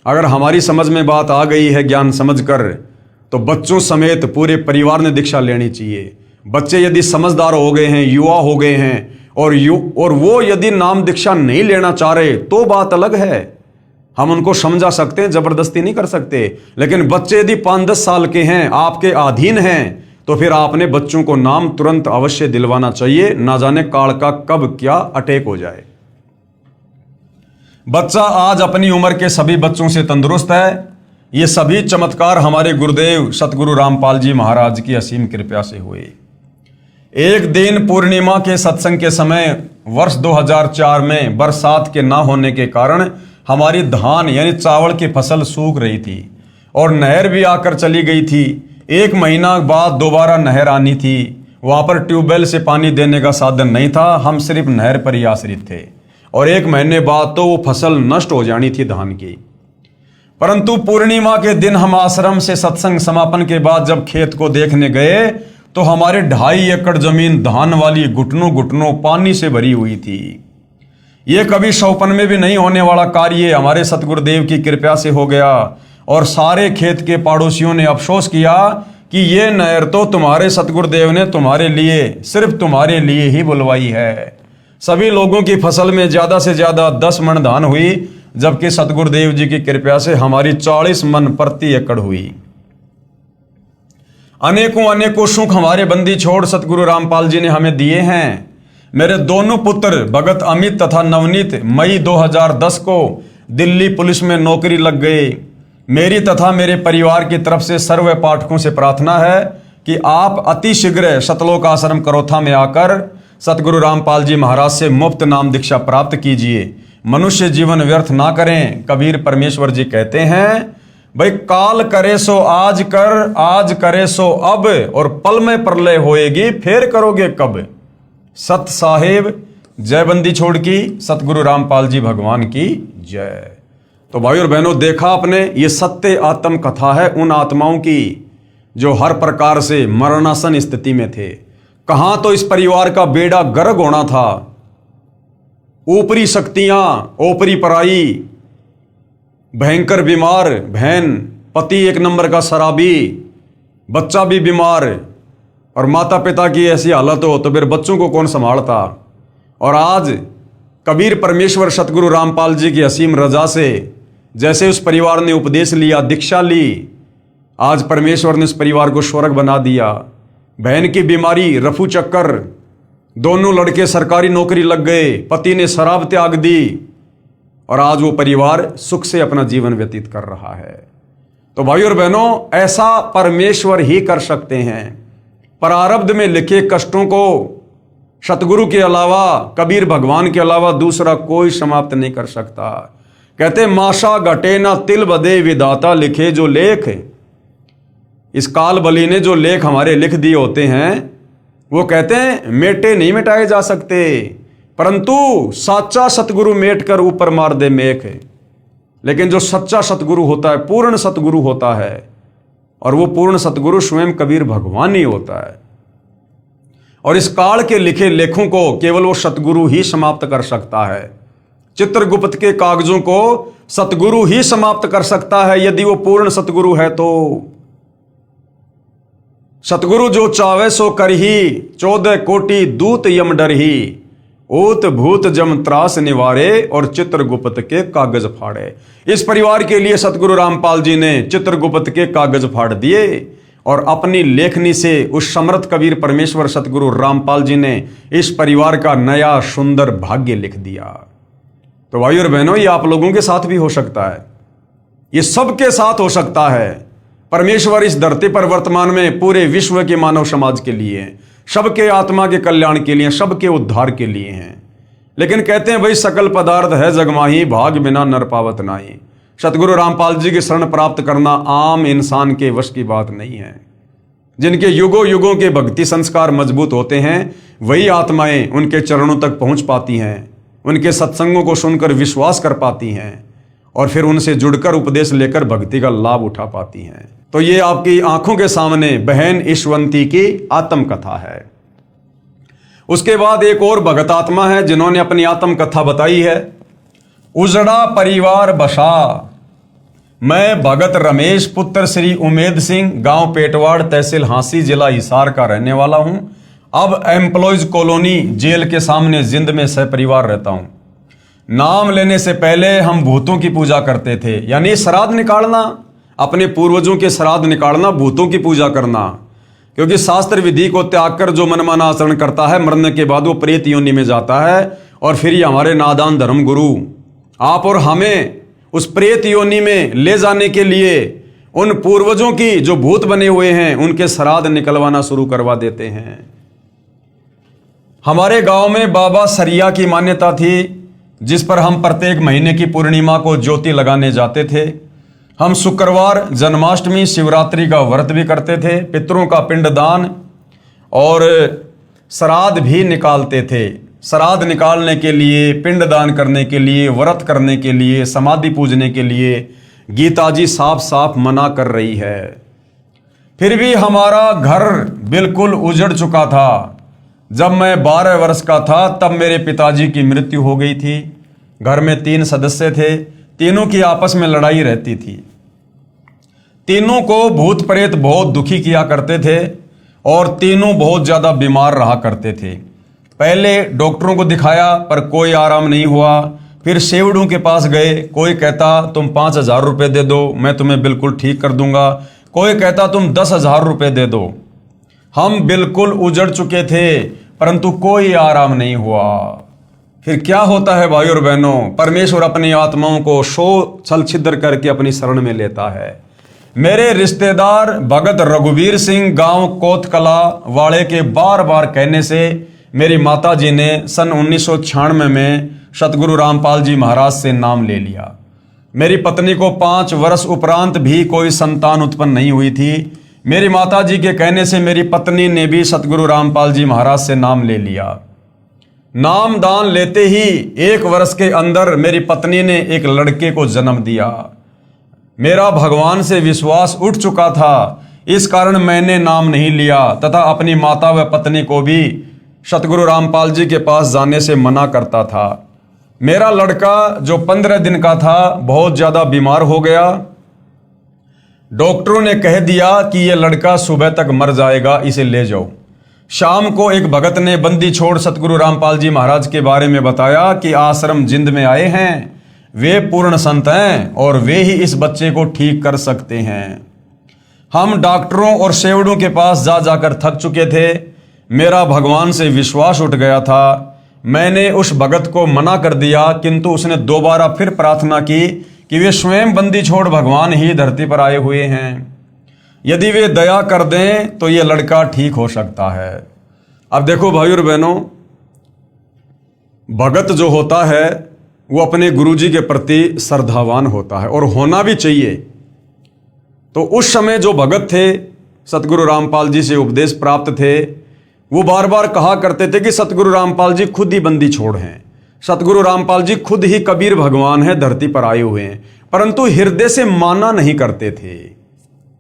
अगर हमारी समझ में बात आ गई है ज्ञान समझकर, तो बच्चों समेत पूरे परिवार ने दीक्षा लेनी चाहिए। बच्चे यदि समझदार हो गए हैं, युवा हो गए हैं और वो यदि नाम दीक्षा नहीं लेना चाह रहे तो बात अलग है। हम उनको समझा सकते हैं, जबरदस्ती नहीं कर सकते। लेकिन बच्चे यदि 5-10 साल के हैं, आपके अधीन हैं, तो फिर आपने बच्चों को नाम तुरंत अवश्य दिलवाना चाहिए, ना जाने काल का कब क्या अटैक हो जाए। बच्चा आज अपनी उम्र के सभी बच्चों से तंदुरुस्त है। ये सभी चमत्कार हमारे गुरुदेव सतगुरु रामपाल जी महाराज की असीम कृपा से हुए। एक दिन पूर्णिमा के सत्संग के समय वर्ष 2004 में बरसात के ना होने के कारण हमारी धान यानी चावल की फसल सूख रही थी और नहर भी आकर चली गई थी। 1 महीना बाद दोबारा नहर आनी थी। वहाँ पर ट्यूबवेल से पानी देने का साधन नहीं था, हम सिर्फ नहर पर ही आश्रित थे और 1 महीने बाद तो वो फसल नष्ट हो जानी थी धान की। परंतु पूर्णिमा के दिन हम आश्रम से सत्संग समापन के बाद जब खेत को देखने गए तो हमारे 2.5 एकड़ जमीन धान वाली घुटनों घुटनों पानी से भरी हुई थी। ये कभी सौपन में भी नहीं होने वाला कार्य हमारे सतगुरुदेव की कृपा से हो गया और सारे खेत के पड़ोसियों ने अफसोस किया कि ये नहर तो तुम्हारे सतगुरुदेव ने तुम्हारे लिए, सिर्फ तुम्हारे लिए ही बुलवाई है। सभी लोगों की फसल में ज्यादा से ज्यादा 10 मन धान हुई, जबकि सतगुरुदेव जी की कृपा से हमारी 40 मन प्रति एकड़ हुई। अनेकों अनेकों सुख हमारे बंदी छोड़ सतगुरु रामपाल जी ने हमें दिए हैं। मेरे दोनों पुत्र भगत अमित तथा नवनीत मई 2010 को दिल्ली पुलिस में नौकरी लग गए। मेरी तथा मेरे परिवार की तरफ से सर्व पाठकों से प्रार्थना है कि आप अति शीघ्र सतलोक आश्रम करोथा में आकर सतगुरु रामपाल जी महाराज से मुफ्त नाम दीक्षा प्राप्त कीजिए। मनुष्य जीवन व्यर्थ ना करें। कबीर परमेश्वर जी कहते हैं, भाई काल करे सो आज कर, आज करे सो अब, और पल में प्रलय होएगी, फिर करोगे कब। सत साहेब जय बंदी छोड़ की, सतगुरु रामपाल जी भगवान की जय। तो भाई और बहनों, देखा आपने, ये सत्य आत्म कथा है उन आत्माओं की जो हर प्रकार से मरणासन स्थिति में थे। कहां तो इस परिवार का बेड़ा गर्क होना था। ऊपरी शक्तियां, ऊपरी पराई, भयंकर बीमार बहन, पति 1 नंबर का शराबी, बच्चा भी बीमार, और माता पिता की ऐसी हालत हो तो फिर बच्चों को कौन संभालता। और आज कबीर परमेश्वर सतगुरु रामपाल जी की असीम रजा से जैसे उस परिवार ने उपदेश लिया, दीक्षा ली, आज परमेश्वर ने उस परिवार को स्वर्ग बना दिया। बहन की बीमारी, रफू चक्कर, दोनों लड़के सरकारी नौकरी लग गए, पति ने शराब त्याग दी और आज वो परिवार सुख से अपना जीवन व्यतीत कर रहा है। तो भाई और बहनों, ऐसा परमेश्वर ही कर सकते हैं। प्रारब्ध में लिखे कष्टों को सतगुरु के अलावा, कबीर भगवान के अलावा दूसरा कोई समाप्त नहीं कर सकता। कहते माशा घटे ना तिल बदे विधाता लिखे जो लेख। इस काल बली ने जो लेख हमारे लिख दिए होते हैं वो कहते हैं मेटे नहीं मिटाए जा सकते, परंतु साचा सतगुरु मेट कर ऊपर मार दे मेख। लेकिन जो सच्चा सतगुरु होता है, पूर्ण सतगुरु होता है, और वो पूर्ण सतगुरु स्वयं कबीर भगवान ही होता है। और इस काल के लिखे लेखों को केवल वो सतगुरु ही समाप्त कर सकता है। चित्रगुप्त के कागजों को सतगुरु ही समाप्त कर सकता है, यदि वो पूर्ण सतगुरु है तो। सतगुरु जो चावे सो कर ही, 14 कोटि दूत यम डर ही, ऊत भूत जम त्रास निवारे, और चित्रगुप्त के कागज फाड़े। इस परिवार के लिए सतगुरु रामपाल जी ने चित्रगुप्त के कागज फाड़ दिए और अपनी लेखनी से उस समर्थ कबीर परमेश्वर सतगुरु रामपाल जी ने इस परिवार का नया सुंदर भाग्य लिख दिया। तो भाई और बहनों, ये आप लोगों के साथ भी हो सकता है, ये सबके साथ हो सकता है। परमेश्वर इस धरती पर वर्तमान में पूरे विश्व के मानव समाज के लिए, सबके आत्मा के कल्याण के लिए, सबके उद्धार के लिए हैं। लेकिन कहते हैं भाई सकल पदार्थ है जगमाही, भाग बिना नर पावत नाही। सतगुरु रामपाल जी की शरण प्राप्त करना आम इंसान के वश की बात नहीं है। जिनके युगों युगों के भक्ति संस्कार मजबूत होते हैं वही आत्माएं उनके चरणों तक पहुंच पाती हैं, उनके सत्संगों को सुनकर विश्वास कर पाती हैं और फिर उनसे जुड़कर उपदेश लेकर भक्ति का लाभ उठा पाती हैं। तो ये आपकी आंखों के सामने बहन ईशवंती की आत्म कथा है। उसके बाद एक और भगत आत्मा है जिन्होंने अपनी आत्म कथा बताई है। उजड़ा परिवार बसा, मैं भगत रमेश पुत्र श्री उमेद सिंह, गांव पेटवाड़, तहसील हांसी, जिला हिसार का रहने वाला हूं। अब एम्प्लॉयज कॉलोनी जेल के सामने जिंद में सहपरिवार रहता हूं। नाम लेने से पहले हम भूतों की पूजा करते थे, यानी श्राद्ध निकालना, अपने पूर्वजों के श्राद्ध निकालना, भूतों की पूजा करना। क्योंकि शास्त्र विधि को त्याग कर जो मनमाना आचरण करता है, मरने के बाद वो प्रेत योनि में जाता है। और फिर ये हमारे नादान धर्म गुरु आप और हमें उस प्रेत योनि में ले जाने के लिए उन पूर्वजों की जो भूत बने हुए हैं उनके श्राद्ध निकलवाना शुरू करवा देते हैं। हमारे गांव में बाबा सरिया की मान्यता थी, जिस पर हम प्रत्येक महीने की पूर्णिमा को ज्योति लगाने जाते थे। हम शुक्रवार, जन्माष्टमी, शिवरात्रि का व्रत भी करते थे, पितरों का पिंडदान और श्राद्ध भी निकालते थे। श्राद्ध निकालने के लिए, पिंडदान करने के लिए, व्रत करने के लिए, समाधि पूजने के लिए गीता जी साफ साफ मना कर रही है। फिर भी हमारा घर बिल्कुल उजड़ चुका था। जब मैं 12 वर्ष का था तब मेरे पिताजी की मृत्यु हो गई थी। घर में 3 सदस्य थे, तीनों की आपस में लड़ाई रहती थी। तीनों को भूत प्रेत बहुत दुखी किया करते थे और तीनों बहुत ज़्यादा बीमार रहा करते थे। पहले डॉक्टरों को दिखाया पर कोई आराम नहीं हुआ। फिर सेवड़ों के पास गए, कोई कहता तुम 5,000 रुपये दे दो, मैं तुम्हें बिल्कुल ठीक कर दूंगा। कोई कहता तुम 10,000 रुपये दे दो। हम बिल्कुल उजड़ चुके थे परंतु कोई आराम नहीं हुआ। फिर क्या होता है भाई और बहनों, परमेश्वर अपनी आत्माओं को छल छिद्र करके अपनी शरण में लेता है। मेरे रिश्तेदार भगत रघुवीर सिंह गांव कोतकला वाले के बार बार कहने से मेरी माता जी ने सन 1996 में सतगुरु रामपाल जी महाराज से नाम ले लिया। मेरी पत्नी को 5 वर्ष उपरांत भी कोई संतान उत्पन्न नहीं हुई थी। मेरी माता जी के कहने से मेरी पत्नी ने भी सतगुरु रामपाल जी महाराज से नाम ले लिया। नाम दान लेते ही 1 वर्ष के अंदर मेरी पत्नी ने एक लड़के को जन्म दिया। मेरा भगवान से विश्वास उठ चुका था, इस कारण मैंने नाम नहीं लिया तथा अपनी माता व पत्नी को भी सतगुरु रामपाल जी के पास जाने से मना करता था। मेरा लड़का जो 15 दिन का था बहुत ज़्यादा बीमार हो गया। डॉक्टरों ने कह दिया कि यह लड़का सुबह तक मर जाएगा, इसे ले जाओ। शाम को एक भगत ने बंदी छोड़ सतगुरु रामपाल जी महाराज के बारे में बताया कि आश्रम जिंद में आए हैं, वे पूर्ण संत हैं और वे ही इस बच्चे को ठीक कर सकते हैं। हम डॉक्टरों और सेवड़ों के पास जा जाकर थक चुके थे। मेरा भगवान से विश्वास उठ गया था। मैंने उस भगत को मना कर दिया, किंतु उसने दोबारा फिर प्रार्थना की कि वे स्वयं बंदी छोड़ भगवान ही धरती पर आए हुए हैं, यदि वे दया कर दें तो ये लड़का ठीक हो सकता है। अब देखो भाई और बहनों, भगत जो होता है वो अपने गुरुजी के प्रति श्रद्धावान होता है और होना भी चाहिए। तो उस समय जो भगत थे, सतगुरु रामपाल जी से उपदेश प्राप्त थे, वो बार बार कहा करते थे कि सतगुरु रामपाल जी खुद ही बंदी छोड़ हैं, सतगुरु रामपाल जी खुद ही कबीर भगवान है, धरती पर आए हुए हैं। परंतु हृदय से माना नहीं करते थे,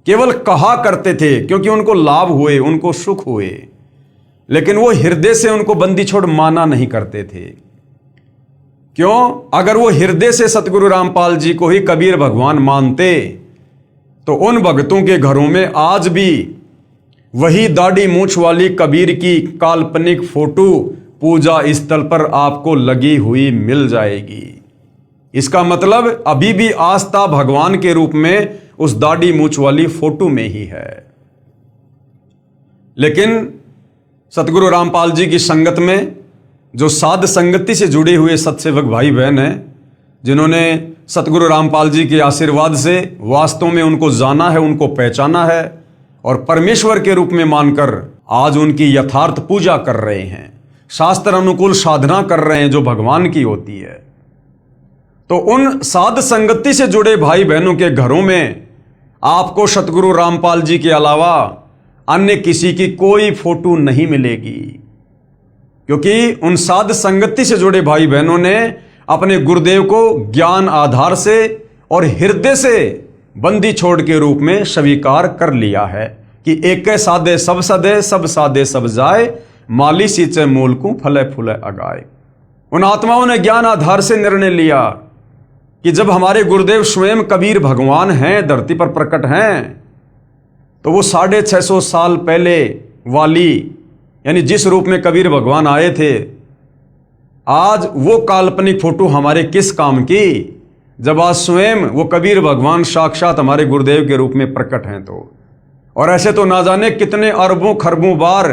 केवल कहा करते थे क्योंकि उनको लाभ हुए, उनको सुख हुए, लेकिन वो हृदय से उनको बंदी छोड़ माना नहीं करते थे। क्यों? अगर वो हृदय से सतगुरु रामपाल जी को ही कबीर भगवान मानते तो उन भक्तों के घरों में आज भी वही दाढ़ी मूंछ वाली कबीर की काल्पनिक फोटो पूजा स्थल पर आपको लगी हुई मिल जाएगी। इसका मतलब अभी भी आस्था भगवान के रूप में उस दाढ़ी मूंछ वाली फोटो में ही है। लेकिन सतगुरु रामपाल जी की संगत में जो साध संगति से जुड़े हुए सत्सेवक भाई बहन हैं, जिन्होंने सतगुरु रामपाल जी के आशीर्वाद से वास्तव में उनको जाना है, उनको पहचाना है और परमेश्वर के रूप में मानकर आज उनकी यथार्थ पूजा कर रहे हैं, शास्त्र अनुकूल साधना कर रहे हैं जो भगवान की होती है, तो उन साध संगति से जुड़े भाई बहनों के घरों में आपको सतगुरु रामपाल जी के अलावा अन्य किसी की कोई फोटो नहीं मिलेगी। क्योंकि उन साध संगति से जुड़े भाई बहनों ने अपने गुरुदेव को ज्ञान आधार से और हृदय से बंदी छोड़ के रूप में स्वीकार कर लिया है कि एक साधे सब सदे, सब साधे सब जाए, माली सींचे मूल को फले फूले अगाए। उन आत्माओं ने ज्ञान आधार से निर्णय लिया कि जब हमारे गुरुदेव स्वयं कबीर भगवान हैं, धरती पर प्रकट हैं, तो वो 650 साल पहले वाली यानी जिस रूप में कबीर भगवान आए थे, आज वो काल्पनिक फोटो हमारे किस काम की, जब आज स्वयं वो कबीर भगवान साक्षात हमारे गुरुदेव के रूप में प्रकट हैं। तो और ऐसे तो ना जाने कितने अरबों खरबों बार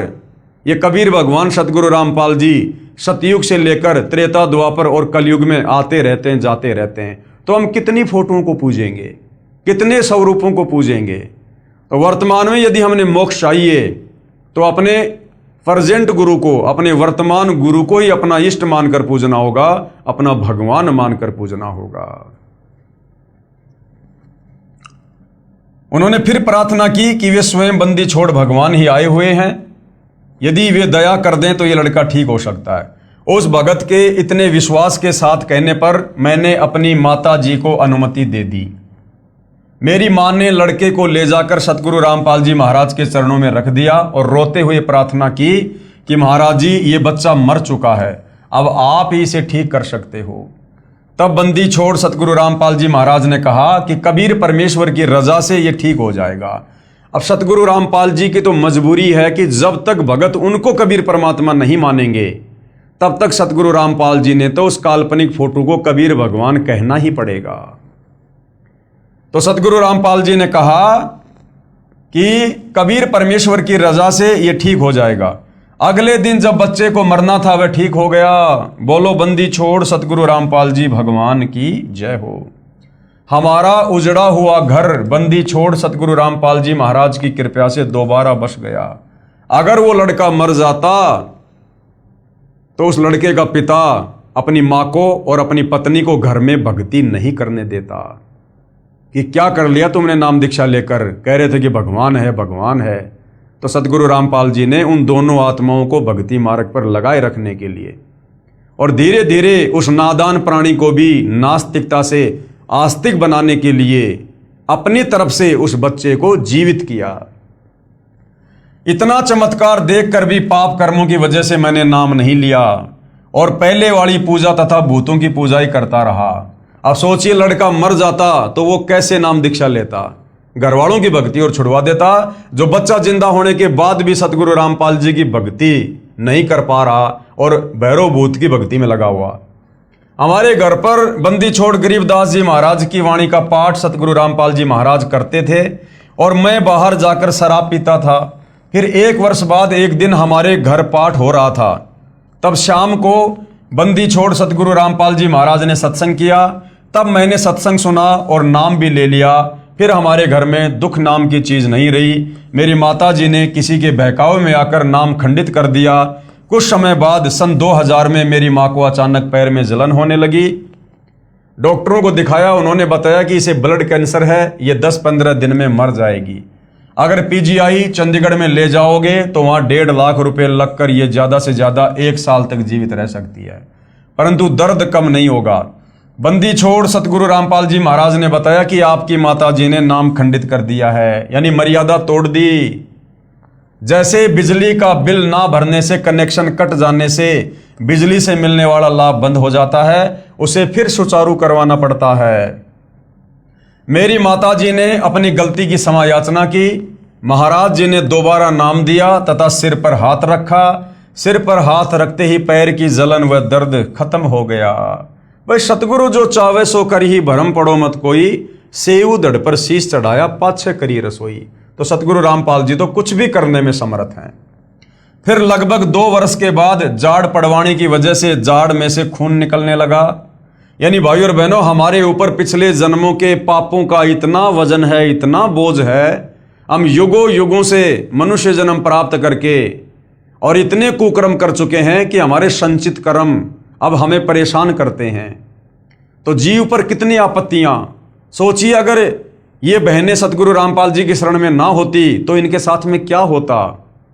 ये कबीर भगवान सतगुरु रामपाल जी सतयुग से लेकर त्रेता द्वापर और कलयुग में आते रहते हैं, जाते रहते हैं। तो हम कितनी फोटोओं को पूजेंगे, कितने स्वरूपों को पूजेंगे। तो वर्तमान में यदि हमने मोक्ष चाहिए तो अपने प्रेजेंट गुरु को, अपने वर्तमान गुरु को ही अपना इष्ट मानकर पूजना होगा, अपना भगवान मानकर पूजना होगा। उन्होंने फिर प्रार्थना की कि वे स्वयं बंदी छोड़ भगवान ही आए हुए हैं, यदि वे दया कर दें तो ये लड़का ठीक हो सकता है। उस भगत के इतने विश्वास के साथ कहने पर मैंने अपनी माता जी को अनुमति दे दी। मेरी मां ने लड़के को ले जाकर सतगुरु रामपाल जी महाराज के चरणों में रख दिया और रोते हुए प्रार्थना की कि महाराज जी ये बच्चा मर चुका है, अब आप ही इसे ठीक कर सकते हो। तब बंदी छोड़ सतगुरु रामपाल जी महाराज ने कहा कि कबीर परमेश्वर की रजा से ये ठीक हो जाएगा। अब सतगुरु रामपाल जी की तो मजबूरी है कि जब तक भगत उनको कबीर परमात्मा नहीं मानेंगे तब तक सतगुरु रामपाल जी ने तो उस काल्पनिक फोटो को कबीर भगवान कहना ही पड़ेगा। तो सतगुरु रामपाल जी ने कहा कि कबीर परमेश्वर की रजा से ये ठीक हो जाएगा। अगले दिन जब बच्चे को मरना था वह ठीक हो गया। बोलो बंदी छोड़ सतगुरु रामपाल जी भगवान की जय हो। हमारा उजड़ा हुआ घर बंदी छोड़ सतगुरु रामपाल जी महाराज की कृपा से दोबारा बस गया। अगर वो लड़का मर जाता तो उस लड़के का पिता अपनी मां को और अपनी पत्नी को घर में भक्ति नहीं करने देता कि क्या कर लिया तुमने नाम दीक्षा लेकर, कह रहे थे कि भगवान है भगवान है। तो सतगुरु रामपाल जी ने उन दोनों आत्माओं को भक्ति मार्ग पर लगाए रखने के लिए और धीरे धीरे उस नादान प्राणी को भी नास्तिकता से आस्तिक बनाने के लिए अपनी तरफ से उस बच्चे को जीवित किया। इतना चमत्कार देखकर भी पाप कर्मों की वजह से मैंने नाम नहीं लिया और पहले वाली पूजा तथा भूतों की पूजा ही करता रहा। अब सोचिए लड़का मर जाता तो वो कैसे नाम दीक्षा लेता, घर वालों की भक्ति और छुड़वा देता, जो बच्चा जिंदा होने के बाद भी सतगुरु रामपाल जी की भक्ति नहीं कर पा रहा और भैरव भूत की भक्ति में लगा हुआ। हमारे घर पर बंदी छोड़ गरीबदास जी महाराज की वाणी का पाठ सतगुरु रामपाल जी महाराज करते थे और मैं बाहर जाकर शराब पीता था। फिर 1 वर्ष बाद एक दिन हमारे घर पाठ हो रहा था। तब शाम को बंदी छोड़ सतगुरु रामपाल जी महाराज ने सत्संग किया। तब मैंने सत्संग सुना और नाम भी ले लिया। फिर हमारे घर में दुख नाम की चीज नहीं रही। मेरी माता जी ने किसी के बहकावे में आकर नाम खंडित कर दिया। कुछ समय बाद सन 2000 में मेरी माँ को अचानक पैर में जलन होने लगी। डॉक्टरों को दिखाया, उन्होंने बताया कि इसे ब्लड कैंसर है, ये 10-15 दिन में मर जाएगी। अगर पीजीआई चंडीगढ़ में ले जाओगे तो वहाँ 1.5 लाख रुपए लगकर ये ज़्यादा से ज़्यादा 1 साल तक जीवित रह सकती है, परंतु दर्द कम नहीं होगा। बंदी छोड़ सतगुरु रामपाल जी महाराज ने बताया कि आपकी माता जी ने नाम खंडित कर दिया है, यानी मर्यादा तोड़ दी। जैसे बिजली का बिल ना भरने से, कनेक्शन कट जाने से बिजली से मिलने वाला लाभ बंद हो जाता है, उसे फिर सुचारू करवाना पड़ता है। मेरी माता जी ने अपनी गलती की क्षमा याचना की। महाराज जी ने दोबारा नाम दिया तथा सिर पर हाथ रखा। सिर पर हाथ रखते ही पैर की जलन व दर्द खत्म हो गया। भाई सतगुरु जो चावे सो कर ही भरम पड़ो मत कोई, सेऊ धड़ पर शीश चढ़ाया पाछे करी रसोई। तो सतगुरु रामपाल जी तो कुछ भी करने में समर्थ हैं। फिर लगभग 2 वर्ष के बाद जाड़ पड़वाने की वजह से जाड़ में से खून निकलने लगा। यानी भाई और बहनों, हमारे ऊपर पिछले जन्मों के पापों का इतना वजन है, इतना बोझ है, हम युगों युगों से मनुष्य जन्म प्राप्त करके और इतने कुकर्म कर चुके हैं कि हमारे संचित कर्म अब हमें परेशान करते हैं। तो जीव पर कितनी आपत्तियां। सोचिए अगर ये बहनें सतगुरु रामपाल जी की शरण में ना होती तो इनके साथ में क्या होता।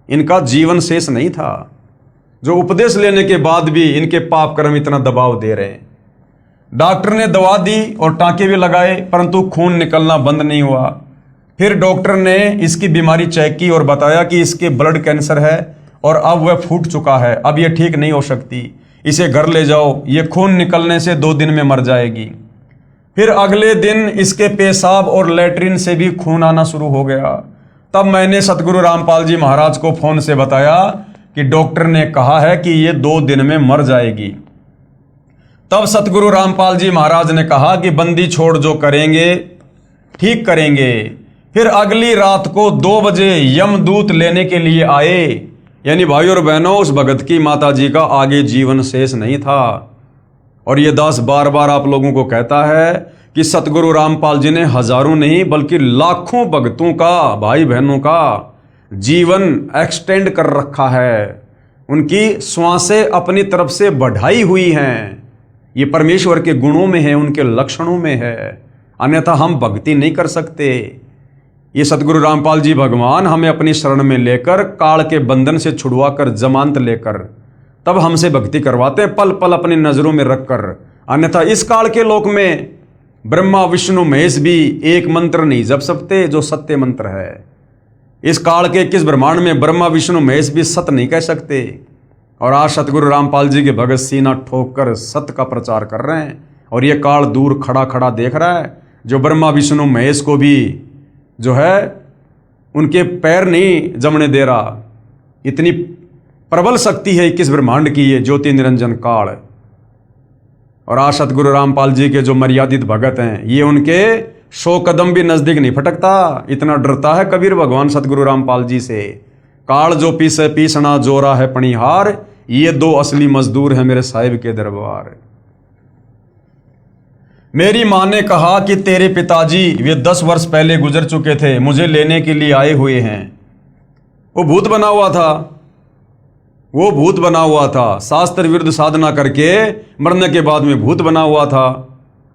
इनका जीवन शेष नहीं था, जो उपदेश लेने के बाद भी इनके पाप कर्म इतना दबाव दे रहे हैं। डॉक्टर ने दवा दी और टांके भी लगाए, परंतु खून निकलना बंद नहीं हुआ। फिर डॉक्टर ने इसकी बीमारी चेक की और बताया कि इसके ब्लड कैंसर है और अब वह फूट चुका है, अब यह ठीक नहीं हो सकती, इसे घर ले जाओ, ये खून निकलने से 2 दिन में मर जाएगी। फिर अगले दिन इसके पेशाब और लेटरिन से भी खून आना शुरू हो गया। तब मैंने सतगुरु रामपाल जी महाराज को फोन से बताया कि डॉक्टर ने कहा है कि ये 2 दिन में मर जाएगी। तब सतगुरु रामपाल जी महाराज ने कहा कि बंदी छोड़ जो करेंगे ठीक करेंगे। फिर अगली रात को 2 बजे यमदूत लेने के लिए आए। यानी भाई और बहनों, उस भगत की माता जी का आगे जीवन शेष नहीं था। और ये दास बार बार आप लोगों को कहता है कि सतगुरु रामपाल जी ने हजारों नहीं बल्कि लाखों भक्तों का, भाई बहनों का जीवन एक्सटेंड कर रखा है। उनकी श्वासें अपनी तरफ से बढ़ाई हुई हैं। ये परमेश्वर के गुणों में है, उनके लक्षणों में है, अन्यथा हम भक्ति नहीं कर सकते। ये सतगुरु रामपाल जी भगवान हमें अपनी शरण में लेकर, काल के बंधन से छुड़वा कर, जमानत लेकर तब हमसे भक्ति करवाते हैं, पल पल अपनी नजरों में रखकर। अन्यथा इस काल के लोक में ब्रह्मा विष्णु महेश भी एक मंत्र नहीं जप सकते जो सत्य मंत्र है। इस काल के 21 ब्रह्मांड में ब्रह्मा विष्णु महेश भी सत्य नहीं कह सकते। और आज सतगुरु रामपाल जी के भगत सीना ठोक कर सत्य का प्रचार कर रहे हैं। और ये काल दूर खड़ा खड़ा देख रहा है, जो ब्रह्मा विष्णु महेश को भी जो है उनके पैर नहीं जमने दे रहा। इतनी प्रबल शक्ति है 21 ब्रह्मांड की ये ज्योति निरंजन काल। और आज सतगुरु रामपाल जी के जो मर्यादित भगत हैं, ये उनके 100 कदम भी नजदीक नहीं फटकता, इतना डरता है कबीर भगवान सतगुरु रामपाल जी से। काल जो पीसे पीसना, जोरा है पणिहार, ये 2 असली मजदूर हैं मेरे साहिब के दरबार। मेरी मां ने कहा कि तेरे पिताजी वे 10 वर्ष पहले गुजर चुके थे, मुझे लेने के लिए आए हुए हैं। वो भूत बना हुआ था, वो भूत बना हुआ था, शास्त्र विरुद्ध साधना करके मरने के बाद में भूत बना हुआ था।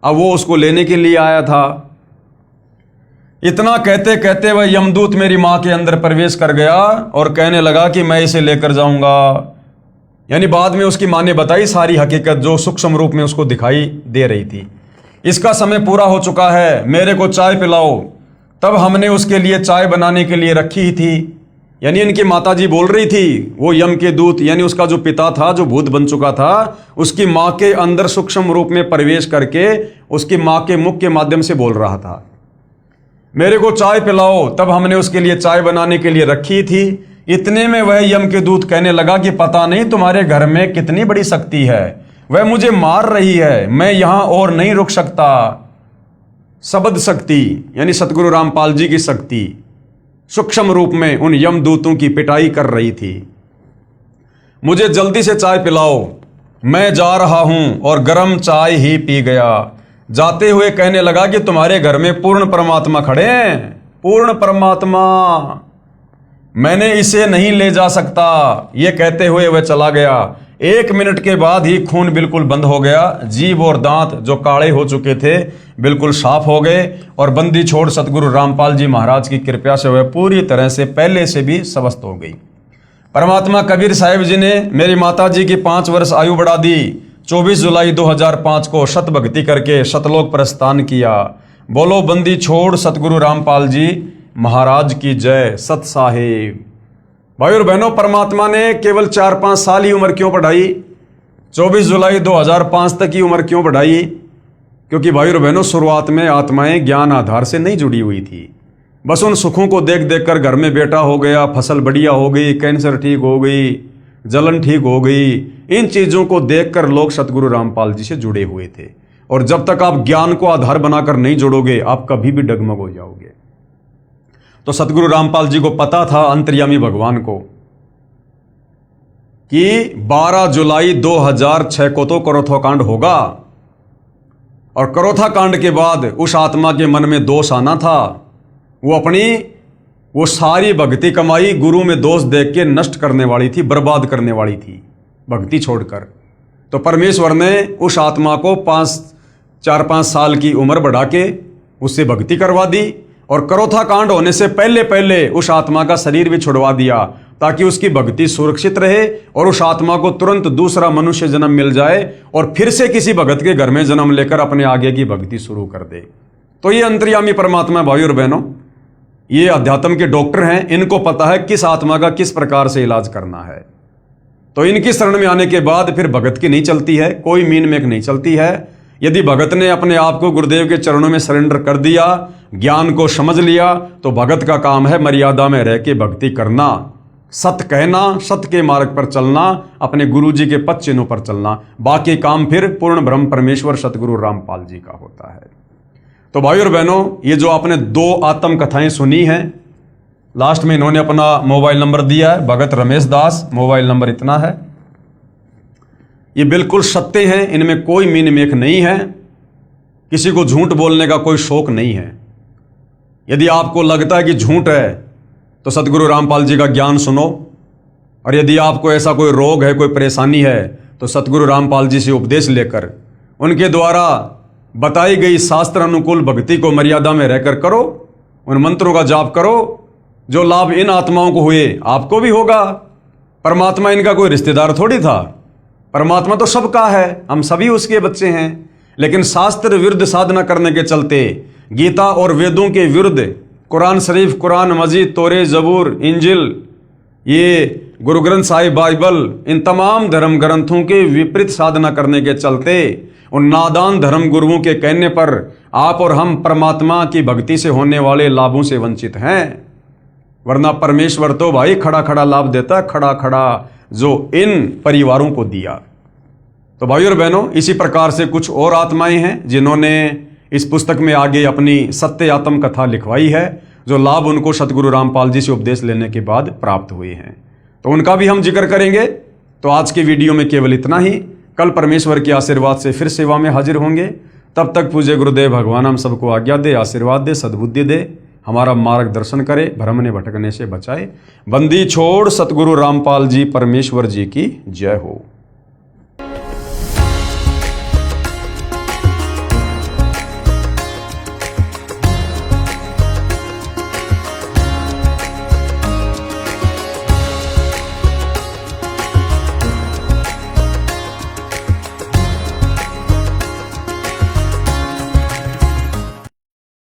अब वो उसको लेने के लिए आया था। इतना कहते कहते वह यमदूत मेरी मां के अंदर प्रवेश कर गया और कहने लगा कि मैं इसे लेकर जाऊंगा। यानी बाद में उसकी मां ने बताई सारी हकीकत जो सूक्ष्म रूप में उसको दिखाई दे रही थी। इसका समय पूरा हो चुका है, मेरे को चाय पिलाओ। तब हमने उसके लिए चाय बनाने के लिए रखी ही थी। यानी इनकी माताजी बोल रही थी, वो यम के दूत यानी उसका जो पिता था जो भूत बन चुका था, उसकी मां के अंदर सूक्ष्म रूप में प्रवेश करके उसकी मां के मुख के माध्यम से बोल रहा था, मेरे को चाय पिलाओ। तब हमने उसके लिए चाय बनाने के लिए रखी थी। इतने में वह यम के दूत कहने लगा कि पता नहीं तुम्हारे घर में कितनी बड़ी शक्ति है, वह मुझे मार रही है, मैं यहां और नहीं रुक सकता। शब्द शक्ति यानी सतगुरु रामपाल जी की शक्ति सूक्ष्म रूप में उन यमदूतों की पिटाई कर रही थी। मुझे जल्दी से चाय पिलाओ, मैं जा रहा हूं। और गर्म चाय ही पी गया। जाते हुए कहने लगा कि तुम्हारे घर में पूर्ण परमात्मा खड़े हैं, पूर्ण परमात्मा, मैंने इसे नहीं ले जा सकता। यह कहते हुए वह चला गया। 1 मिनट के बाद ही खून बिल्कुल बंद हो गया। जीभ और दांत जो काले हो चुके थे बिल्कुल साफ हो गए। और बंदी छोड़ सतगुरु रामपाल जी महाराज की कृपा से वह पूरी तरह से पहले से भी स्वस्थ हो गई। परमात्मा कबीर साहिब जी ने मेरी माता जी की 5 वर्ष आयु बढ़ा दी। 24 जुलाई 2005 को शत भक्ति करके शतलोक प्रस्थान किया। बोलो बंदी छोड़ सतगुरु रामपाल जी महाराज की जय। सत साहिब। भाई और बहनों, परमात्मा ने केवल 4-5 साल ही उम्र क्यों बढ़ाई? 24 जुलाई 2005 तक की उम्र क्यों बढ़ाई? क्योंकि भाई और बहनों, शुरुआत में आत्माएं ज्ञान आधार से नहीं जुड़ी हुई थी। बस उन सुखों को देख देख कर घर में बेटा हो गया, फसल बढ़िया हो गई, कैंसर ठीक हो गई, जलन ठीक हो गई, इन चीजों को देखकर लोग सतगुरु रामपाल जी से जुड़े हुए थे। और जब तक आप ज्ञान को आधार बनाकर नहीं जुड़ोगे, आप कभी भी डगमग हो जाओगे। तो सतगुरु रामपाल जी को पता था, अंतर्यामी भगवान को, कि 12 जुलाई 2006 को तो करोथा कांड होगा। और करोथा कांड के बाद उस आत्मा के मन में दोष आना था। वो सारी भक्ति कमाई गुरु में दोष देख के नष्ट करने वाली थी, बर्बाद करने वाली थी भक्ति छोड़कर। तो परमेश्वर ने उस आत्मा को 4-5 साल की उम्र बढ़ा के उससे भक्ति करवा दी। और करोथा कांड होने से पहले पहले उस आत्मा का शरीर भी छुड़वा दिया, ताकि उसकी भक्ति सुरक्षित रहे और उस आत्मा को तुरंत दूसरा मनुष्य जन्म मिल जाए और फिर से किसी भगत के घर में जन्म लेकर अपने आगे की भक्ति शुरू कर दे। तो ये अंतर्यामी परमात्मा भाई और बहनों, ये अध्यात्म के डॉक्टर हैं, इनको पता है किस आत्मा का किस प्रकार से इलाज करना है। तो इनकी शरण में आने के बाद फिर भगत की नहीं चलती है, कोई मीन मेक नहीं चलती है। यदि भगत ने अपने आप को गुरुदेव के चरणों में सरेंडर कर दिया, ज्ञान को समझ लिया, तो भगत का काम है मर्यादा में रह के भक्ति करना। सत्य कहना, सत्य के मार्ग पर चलना, अपने गुरु जी के पद चिन्हों पर चलना, बाकी काम फिर पूर्ण ब्रह्म परमेश्वर सतगुरु रामपाल जी का होता है। तो भाई और बहनों, ये जो आपने 2 आत्म कथाएं सुनी हैं, लास्ट में इन्होंने अपना मोबाइल नंबर दिया है, भगत रमेश दास, मोबाइल नंबर इतना है। ये बिल्कुल सत्य हैं, इनमें कोई मीन मेख नहीं है, किसी को झूठ बोलने का कोई शौक नहीं है। यदि आपको लगता है कि झूठ है तो सतगुरु रामपाल जी का ज्ञान सुनो, और यदि आपको ऐसा कोई रोग है, कोई परेशानी है, तो सतगुरु रामपाल जी से उपदेश लेकर उनके द्वारा बताई गई शास्त्र अनुकूल भक्ति को मर्यादा में रहकर करो, उन मंत्रों का जाप करो। जो लाभ इन आत्माओं को हुए आपको भी होगा। परमात्मा इनका कोई रिश्तेदार थोड़ी था, परमात्मा तो सबका है, हम सभी उसके बच्चे हैं। लेकिन शास्त्र विरुद्ध साधना करने के चलते, गीता और वेदों के विरुद्ध, कुरान शरीफ, कुरान मजीद, तोरे, जबूर, इंजिल, ये गुरु ग्रंथ साहिब, बाइबल, इन तमाम धर्म ग्रंथों के विपरीत साधना करने के चलते, उन नादान धर्म गुरुओं के कहने पर आप और हम परमात्मा की भक्ति से होने वाले लाभों से वंचित हैं। वरना परमेश्वर तो भाई खड़ा खड़ा लाभ देता, खड़ा खड़ा जो इन परिवारों को दिया। तो भाई और बहनों, इसी प्रकार से कुछ और आत्माएं हैं जिन्होंने इस पुस्तक में आगे अपनी सत्य आत्म कथा लिखवाई है, जो लाभ उनको सतगुरु रामपाल जी से उपदेश लेने के बाद प्राप्त हुए हैं। तो उनका भी हम जिक्र करेंगे। तो आज के वीडियो में केवल इतना ही। कल परमेश्वर के आशीर्वाद से फिर सेवा में हाजिर होंगे। तब तक पूज्य गुरुदेव भगवान हम सबको आज्ञा दे, आशीर्वाद दे, सद्बुद्धि दे, हमारा मार्गदर्शन करे, भ्रमने भटकने से बचाए। बंदी छोड़ सतगुरु रामपाल जी परमेश्वर जी की जय हो।